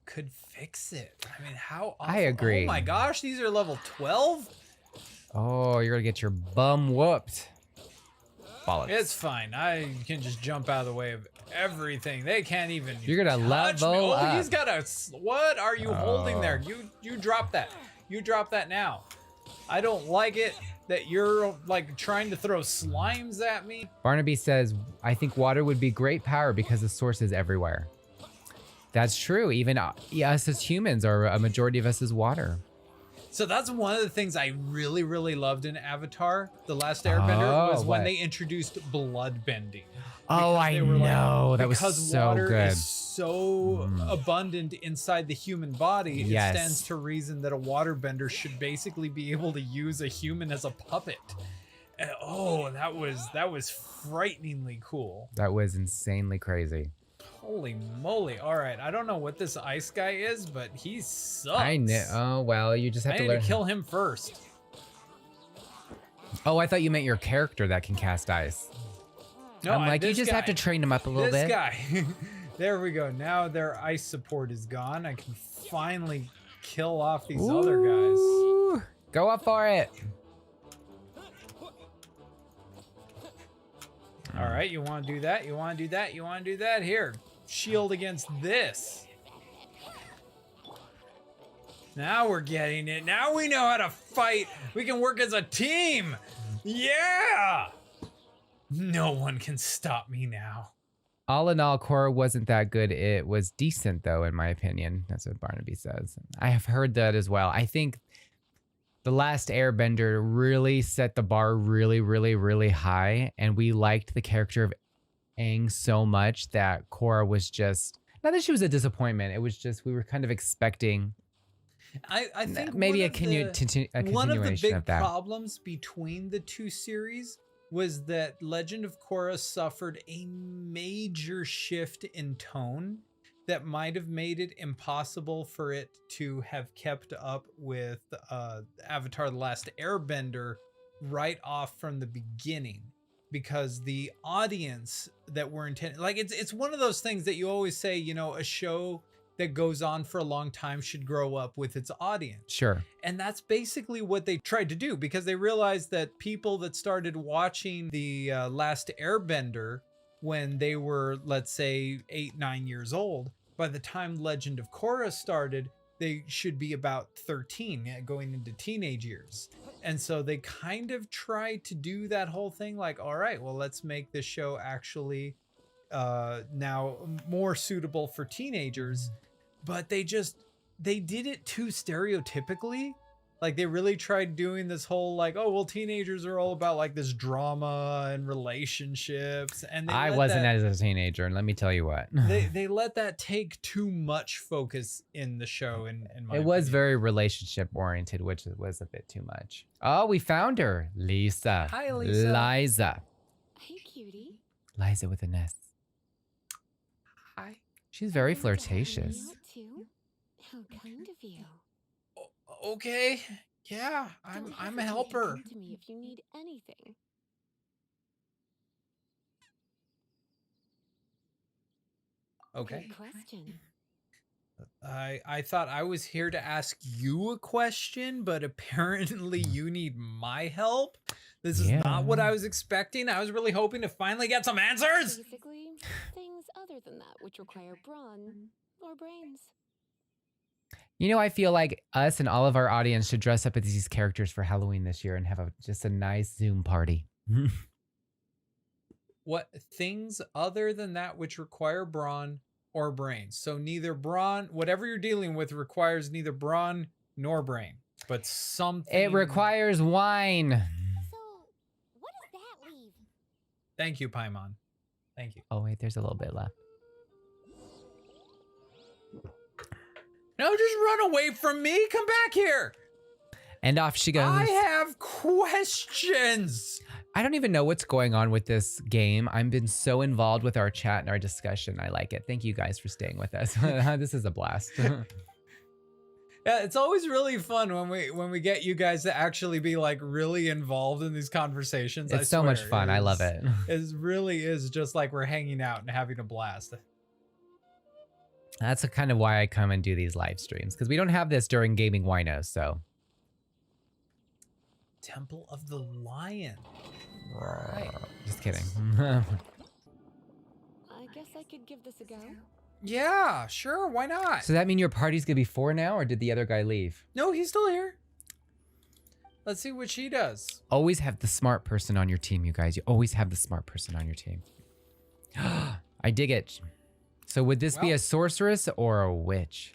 could fix it. I mean, how awful. I agree. Oh my gosh, these are level 12? Oh, you're gonna get your bum whooped. Bollocks. It's fine. I can just jump out of the way of everything. They can't even You're gonna touch me. level Oh, up. he's got a... What are you holding there? Oh. You drop that. You drop that now. I don't like it that you're like trying to throw slimes at me. Barnaby says, I think water would be great power because the source is everywhere. That's true. Even us as humans, or a majority of us is water. So that's one of the things I really, really loved in Avatar, The Last Airbender, was when what? they introduced blood bending. Oh, Because I they were like, know. That was because so water good. is so abundant inside the human body, Yes. it stands to reason that a waterbender should basically be able to use a human as a puppet. And, oh, that was frighteningly cool. That was insanely crazy. Holy moly! All right, I don't know what this ice guy is, but he sucks. I know. Oh, well, you just have I to need learn. to kill him first. Oh, I thought you meant your character that can cast ice. No, I'm like, you this just have guy. to train him up a little This bit. guy. There we go. Now their ice support is gone. I can finally kill off these other guys. Ooh, go up for it. All right, you want to do that? You want to do that? You want to do that? Here, shield against this. Now we're getting it. Now we know how to fight. We can work as a team. Yeah! No one can stop me now. All in all, Korra wasn't that good. It was decent, though, in my opinion. That's what Barnaby says. I have heard that as well. I think The Last Airbender really set the bar really, really, really high. And we liked the character of Aang so much that Korra was just... Not that she was a disappointment. It was just we were kind of expecting I think maybe one a continuation one of the big of that. problems between the two series was that Legend of Korra suffered a major shift in tone that might have made it impossible for it to have kept up with Avatar: The Last Airbender right off from the beginning, because the audience that were intended, like it's one of those things that you always say, you know, a show that goes on for a long time should grow up with its audience. Sure. And that's basically what they tried to do, because they realized that people that started watching the Last Airbender when they were, let's say, 8-9 years old, by the time Legend of Korra started, they should be about 13, going into teenage years. And so they kind of tried to do that whole thing, like, all right, well, let's make this show actually now more suitable for teenagers. But they did it too stereotypically. Like, they really tried doing this whole, like, oh, well, teenagers are all about like this drama and relationships. And I wasn't as a teenager, and let me tell you what. they let that take too much focus in the show. In my It was opinion. very relationship oriented, which was a bit too much. Oh, we found her. Lisa. Hi, Lisa. Liza. Hey, cutie. Liza with an S. Hi. She's very Wanted to help me flirtatious. out too? How kind of you. Okay. Yeah, Don't I'm a hesitate to helper. come to me if you need anything. Okay. Good question. I thought I was here to ask you a question, but apparently you need my help. This is not what I was expecting. I was really hoping to finally get some answers. Basically, things other than that which require brawn or brains. You know, I feel like us and all of our audience should dress up as these characters for Halloween this year and have just a nice Zoom party. What things other than that which require brawn or brains? So neither brawn, whatever you're dealing with requires neither brawn nor brain, but something. It requires wine. So, what does that leave? Thank you, Paimon. Thank you. Oh, wait, there's a little bit left. No, just run away from me. Come back here. And off she goes. I have questions. I don't even know what's going on with this game. I've been so involved with our chat and our discussion. I like it. Thank you guys for staying with us. This is a blast. Yeah, it's always really fun when we get you guys to actually be like really involved in these conversations. It's so much fun. I love it. It really is just like we're hanging out and having a blast. That's kind of why I come and do these live streams, because we don't have this during Gaming Wineos, so. Temple of the Lion. Right. Just kidding. I guess I could give this a go. Yeah, sure. Why not? So that mean your party's gonna be 4 now, or did the other guy leave? No, he's still here. Let's see what she does. Always have the smart person on your team, you guys. You always have the smart person on your team. I dig it. So would this be Well- a sorceress or a witch?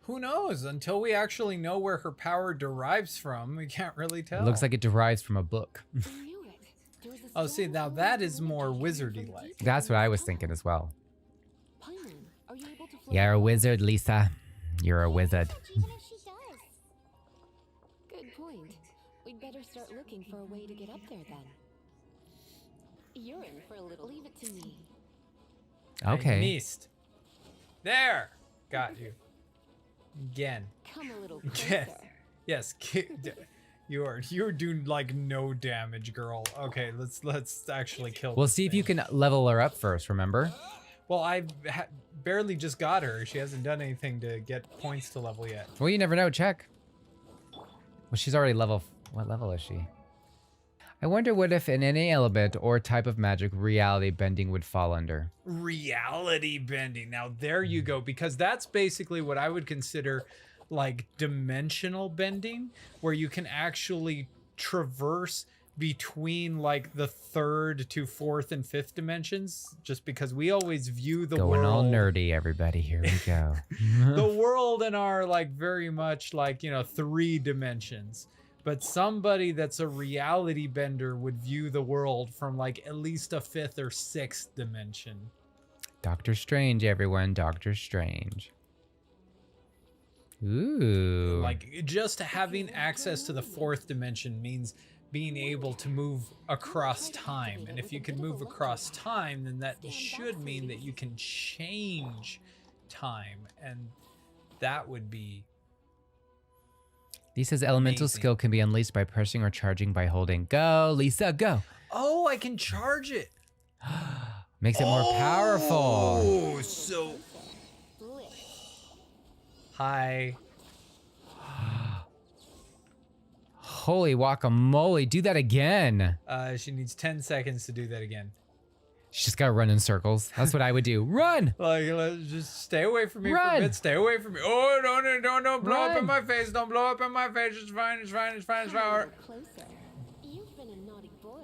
Who knows? Until we actually know where her power derives from, we can't really tell. It looks like it derives from a book. I knew it. There was a Oh, see, stone now always that is in the more cave wizardy from like. deep That's what I was inside. thinking as well. Paimon, are you able to float You're a around? wizard, Lisa. You're a wizard. Even if she does. Good point. We'd better start looking for a way to get up there then. You're in for a little. Leave it to me. Okay. Missed. There. Got you. Again. Come a little Yes. closer. Yes. You're doing like no damage, girl. Okay, let's actually kill. We'll this see if you thing. can level her up first, remember? Well, I barely just got her. She hasn't done anything to get points to level yet. Well, you never know. Check. Well, she's already level. What level is she? I wonder what if in any element or type of magic reality bending would fall under. Reality bending. Now there you go, because that's basically what I would consider like dimensional bending, where you can actually traverse between like the 3rd to 4th and 5th dimensions, just because we always view the Going world all nerdy, everybody. Here we go. the world in our like very much like, you know, 3 dimensions. But somebody that's a reality bender would view the world from like at least a 5th or 6th dimension. Doctor Strange, everyone. Doctor Strange. Ooh. Like, just having access to the fourth dimension means being able to move across time. And if you can move across time, then that should mean that you can change time. And that would be... Lisa's elemental amazing. skill can be unleashed by pressing or charging by holding. Go, Lisa, go. Oh, I can charge it. Makes it more powerful. Oh, so... Hi. Holy guacamole, do that again. She needs 10 seconds to do that again. She's just gotta run in circles. That's what I would do. Run! Like, let's just stay away from me for Run! a bit. Stay away from me. Oh, don't blow up in Run! my face. Don't blow up in my face. It's fine. It's fine. It's fine. It's fine. Closer. You've been a naughty boy.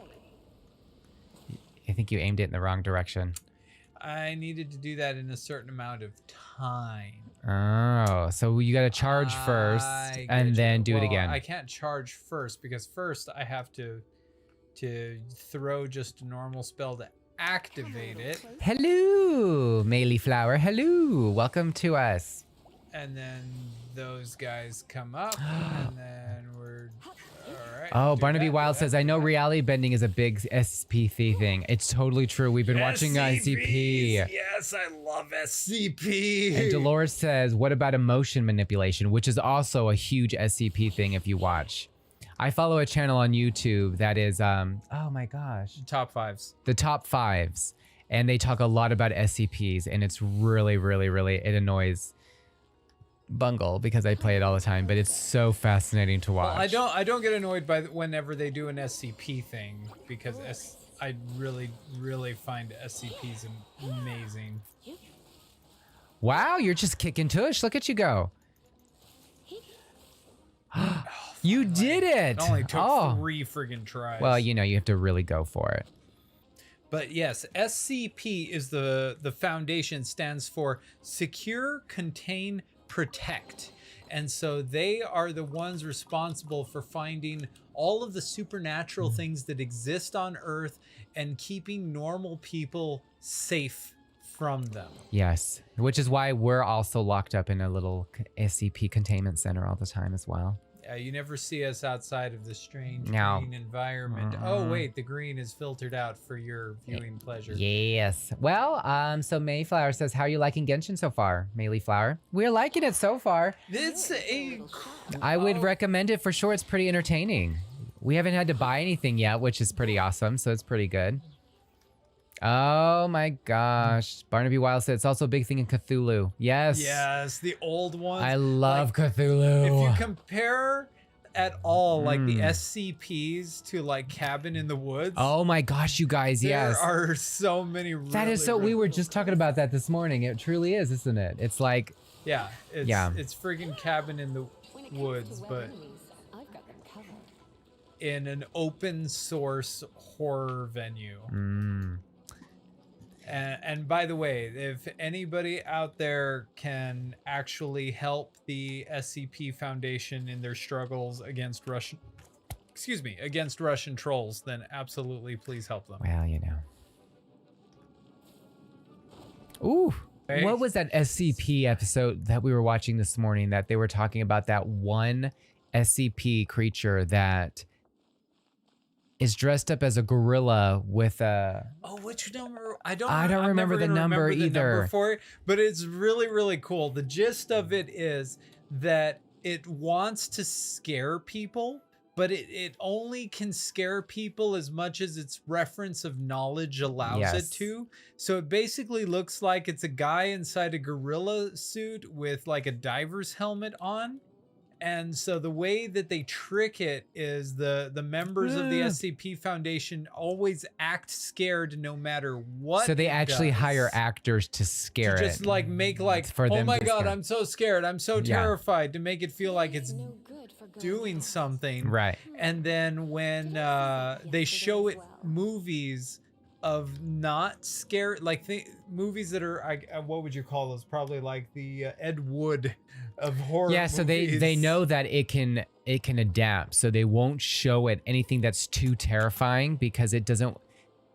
I think you aimed it in the wrong direction. I needed to do that in a certain amount of time. Oh, so you gotta charge first I and get then you. do it Well, again. I can't charge first because first I have to throw just a normal spell to activate it, Hello, melee flower. Hello, welcome to us. and then those guys come up, and then we're all right. Oh, do Barnaby that, Wild do says, that, I know do that. reality bending is a big SCP thing. It's totally true. We've been watching ICP. Yes, I love SCP. And Dolores says, what about emotion manipulation, which is also a huge SCP thing if you watch. I follow a channel on YouTube that is, oh my gosh, Top fives. the top fives. And they talk a lot about SCPs, and it's really, it annoys Bungle because I play it all the time, but it's so fascinating to watch. Well, I don't get annoyed by whenever they do an SCP thing because I really find SCPs amazing. Wow, you're just kicking tush. Look at you go. You did it. It only took Oh. 3 friggin' tries. Well, you know, you have to really go for it. But yes, SCP is the foundation, stands for Secure, Contain, Protect. And so they are the ones responsible for finding all of the supernatural things that exist on Earth and keeping normal people safe from them. Yes, which is why we're also locked up in a little SCP containment center all the time as well. You never see us outside of the strange No. green environment. Oh wait, the green is filtered out for your viewing pleasure. Yes. Well, so Mayflower says, how are you liking Genshin so far, Mayflower? We're liking it so far. It's a I would recommend it for sure. It's pretty entertaining. We haven't had to buy anything yet, which is pretty awesome. So it's pretty good. Oh my gosh. Barnaby Wild said it's also a big thing in Cthulhu. Yes. yes, the old ones. I love Like, Cthulhu. if you compare at all like the SCPs to like Cabin in the Woods, Oh my gosh, you guys, there yes. are so many. That is so, we were just talking about that this morning. It truly is, isn't it? It's like, yeah, it's, Yeah. it's friggin' Cabin in the When it comes Woods, to but enemies, I've got them covered. in an open source horror venue. And by the way, if anybody out there can actually help the SCP Foundation in their struggles against against Russian trolls, then absolutely please help them. well, you know. Ooh. Hey. What was that SCP episode that we were watching this morning that they were talking about that one SCP creature that is dressed up as a gorilla with a... Oh, which number? I don't I'm remember never the gonna number remember the either. number for it, but it's really cool. The gist of it is that it wants to scare people, but it only can scare people as much as its reference of knowledge allows Yes. it to. So it basically looks like it's a guy inside a gorilla suit with like a diver's helmet on. And so the way that they trick it is the members of the SCP Foundation always act scared no matter what. So they it actually does. hire actors to scare To it. just like make like, For oh them my to god, scare. I'm so scared, I'm so Yeah. terrified, to make it feel like it's No good for girls doing like us. something. Right. And then when they show it movies of not scary, like movies that are, what would you call those? Probably like the Ed Wood of horror. Yeah, so they movies. know that it can adapt, so they won't show it anything that's too terrifying because it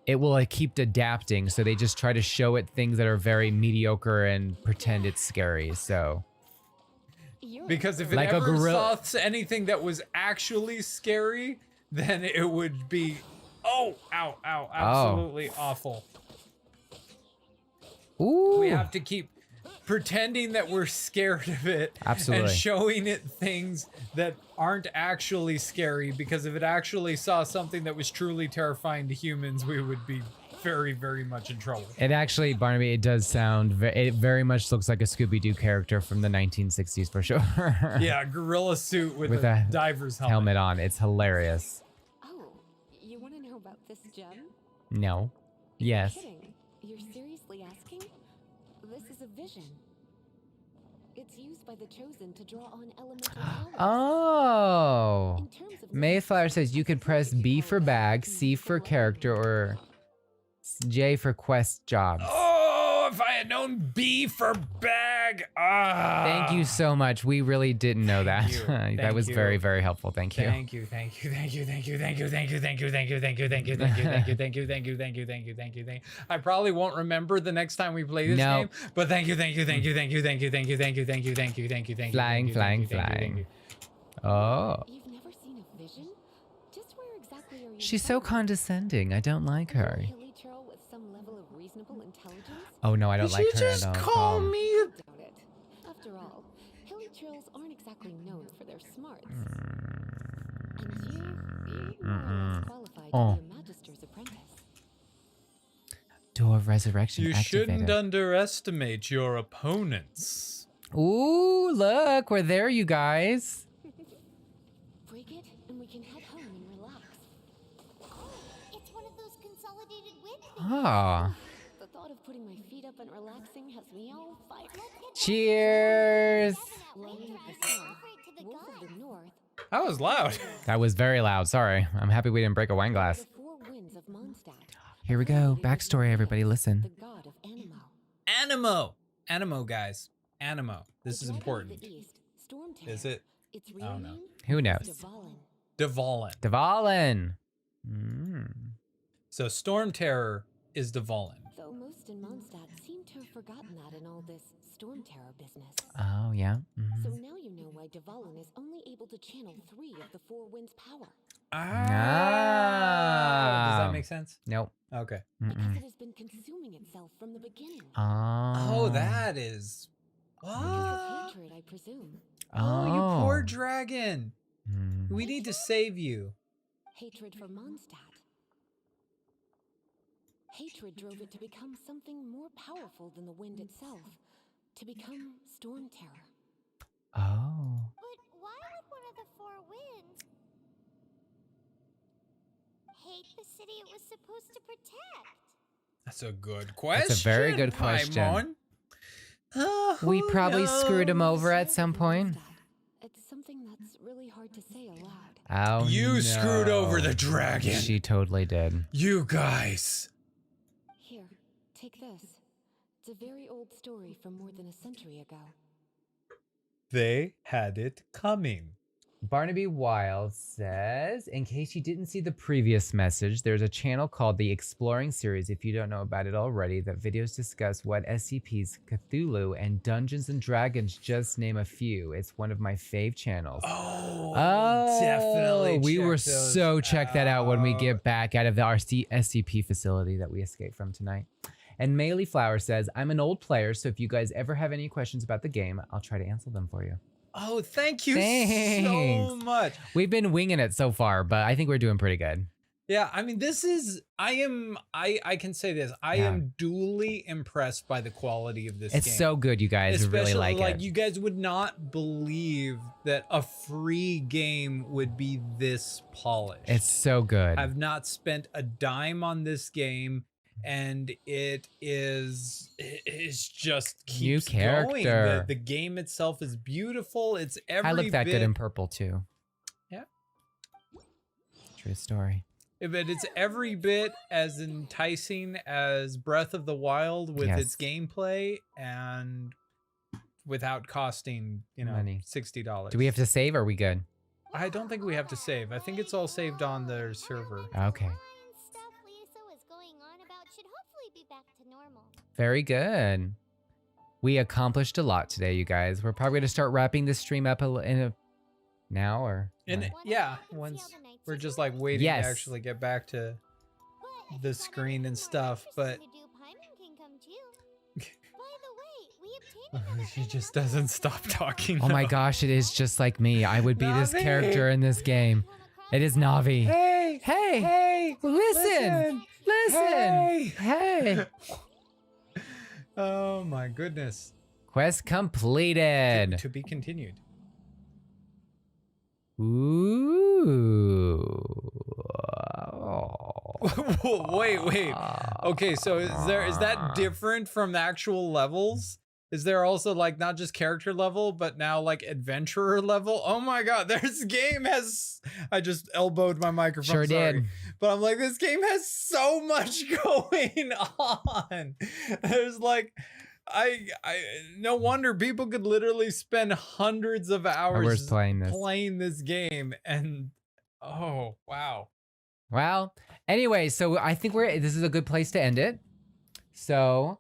will like keep adapting, so they just try to show it things that are very mediocre and pretend it's scary. So You're Because if it Like a ever gorilla. saw anything that was actually scary, then it would be, oh, ow, ow, absolutely awful. Ooh. We have to keep pretending that we're scared of it. Absolutely. And showing it things that aren't actually scary, because if it actually saw something that was truly terrifying to humans, we would be very, very much in trouble. It actually, Barnaby, it does sound, it very much looks like a Scooby-Doo character from the 1960s for sure. Yeah, gorilla suit with With a a diver's Helmet on. It's hilarious. Oh, you want to know about this gem? No. Yes. Kidding. You're seriously asking? This is a vision. It's used by the chosen to draw on elemental powers. Oh. In terms of Mayflower says you could press B for bag, C for character, or J for quest jobs. Oh, if I had known B for bag. Ah. Thank you so much. We really didn't know that. you. That Thank was you. very, very helpful. Thank you. Thank you, thank you, thank you, thank you, thank you, thank you, thank you, thank you, thank you, thank you, thank you, thank you, thank you, thank you, thank you, thank you, thank you, thank you. I probably won't remember the next time we play this No. game, but thank you, thank you, thank you, thank you, thank you, thank you, thank you, thank you, thank you, thank you, thank you. Flying, flying, flying. Oh. You've never seen a vision? Just where exactly are you? She's so from? condescending. I don't like Are you a her. hilly churl with some level of reasonable intelligence? Oh no, I don't like her at all. call me I doubt it. After all, hilly churls aren't exactly known for their smarts. And you're more or less qualified Oh. to be a magister's apprentice. Door of resurrection You shouldn't activated. underestimate your opponents. Ooh, look, we're there, you guys. Break it, and we can head home and relax. It's one of those consolidated win Ah. The thought of putting my feet up and relaxing has me all fired. Cheers. Lion of the south, wolf of the north, That was loud. That was very loud. Sorry. I'm happy we didn't break a wine glass. the four winds of Mondstat. Here we go. Backstory, everybody. The Listen. god of Animo. Animo. Animo, guys. Animo. This The is dragon of important. the east, Stormterror. Is it? Its I real don't know. name? Who knows? Dvalin. Dvalin. Dvalin. Mm. So Stormterror is Dvalin. Though most in Mondstadt seem to have forgotten that in all this Stormterror business. Oh, yeah. So Mhm. now you know why Dvalin is only able to channel 3 of the four winds' power. Ah. Does that make sense? Nope. Okay. Because Mm-mm. it has been consuming itself from the beginning. Oh, that is. Because What? of hatred, I presume. Oh, you poor dragon. Mm. We need to save you. Hatred for Mondstadt. Hatred drove it to become something more powerful than the wind itself. To become Stormterror. Oh. But why would one of the four winds hate the city it was supposed to protect? That's a good question. That's a very good question. Paimon. We Who probably screwed him knows? over at some point. It's something that's really hard to say aloud. Oh, You screwed over no. the dragon. She totally did. You guys. Here, take this. It's a very old story from more than a century ago. They had it coming. Barnaby Wild says, in case you didn't see the previous message, there's a channel called the Exploring Series, if you don't know about it already, that videos discuss what SCPs, Cthulhu, and Dungeons and Dragons, just name a few. It's one of my fave channels. Oh, definitely. We check were those so check that out when we out. get back out of the RC SCP facility that we escaped from tonight. And Maylee Flower says, I'm an old player, so if you guys ever have any questions about the game, I'll try to answer them for you. Oh, thank you so Thanks. much. We've been winging it so far, but I think we're doing pretty good. Yeah, I mean, this is, I can say this. I Yeah. am duly impressed by the quality of this It's game. so good, you guys. Especially, Really like it. you guys would not believe that a free game would be this polished. It's so good. I've not spent a dime on this game, and it is just New keeps going. character. The game itself is beautiful. It's every I look that bit, good in purple too. Yeah. True story. But it's every bit as enticing as Breath of the Wild with its Yes. gameplay and without costing, Money. $60. Do we have to save or are we good? I don't think we have to save. I think it's all saved on their server. Okay. Lion stuff Lisa was going on about should hopefully be back to normal. Very good. We accomplished a lot today, you guys. We're probably gonna start wrapping this stream up now or. And yeah, once we're just like waiting Yes. to actually get back to the screen and stuff, but she just doesn't stop talking. Oh my though. gosh, it is just like me. I would be this Navi. character in this game. It is Navi. Hey, Hey, hey, listen. Hey. Oh my goodness. Quest completed. To be continued. Ooh. Wait. Okay, so is that different from the actual levels? Is there also like not just character level, but now like adventurer level? Oh my god, this game has. I just elbowed my microphone. Sure sorry. did. But I'm like, this game has so much going on. There's like, I no wonder people could literally spend hundreds of hours playing this game, and oh wow. Well, anyway, so I think this is a good place to end it. So,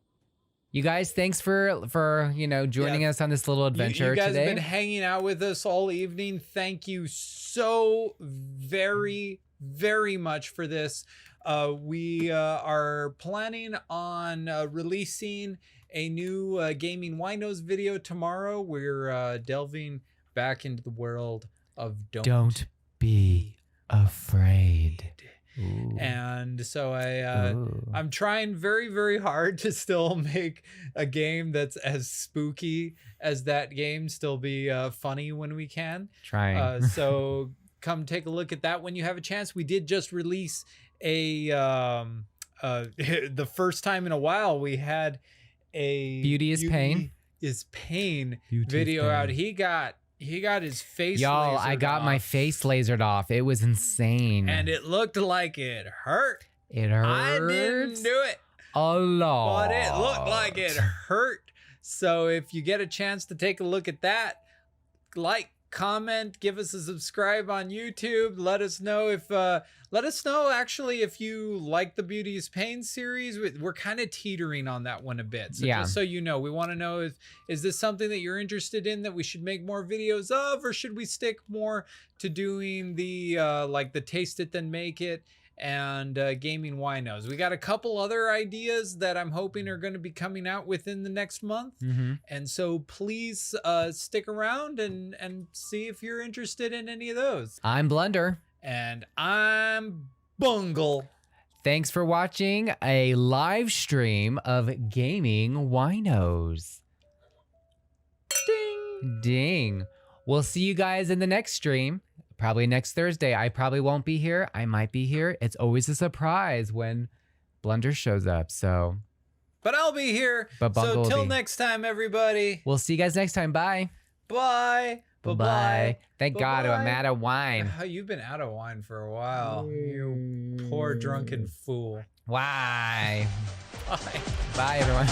you guys, thanks for joining us on this little adventure you guys today. have been hanging out with us all evening. Thank you so very, very much for this. We are planning on releasing a new Gaming Wineos video tomorrow. We're delving back into the world of Don't be afraid. Ooh. And so I'm trying very, very hard to still make a game that's as spooky as that game, still be funny when we can. Trying. So come take a look at that when you have a chance. We did just release a the first time in a while we had a Beauty is Pain video out. He got his face. Y'all, I got my face lasered off. It was insane. And it looked like it hurt. It hurt. I didn't do it. A lot. But it looked like it hurt. So if you get a chance to take a look at that, like, comment, give us a subscribe on YouTube. Let us know if actually if you like the Beauty is Pain series. We're kind of teetering on that one a bit. So just so you know, we want to know is this something that you're interested in that we should make more videos of, or should we stick more to doing the like the Taste It Then Make It and Gaming Wineos. We got a couple other ideas that I'm hoping are going to be coming out within the next month. And so please stick around and see if you're interested in any of those. I'm Blunder. And I'm Bungle. Thanks for watching a live stream of Gaming Wineos. Ding. Ding. We'll see you guys in the next stream. Probably next Thursday. I probably won't be here. I might be here. It's always a surprise when Blunder shows up. So, but I'll be here. But so till next time, everybody. We'll see you guys next time. Bye. Bye. Bye-bye. Thank God I'm out of wine. You've been out of wine for a while. You poor drunken fool. Why? Bye. Bye, everyone.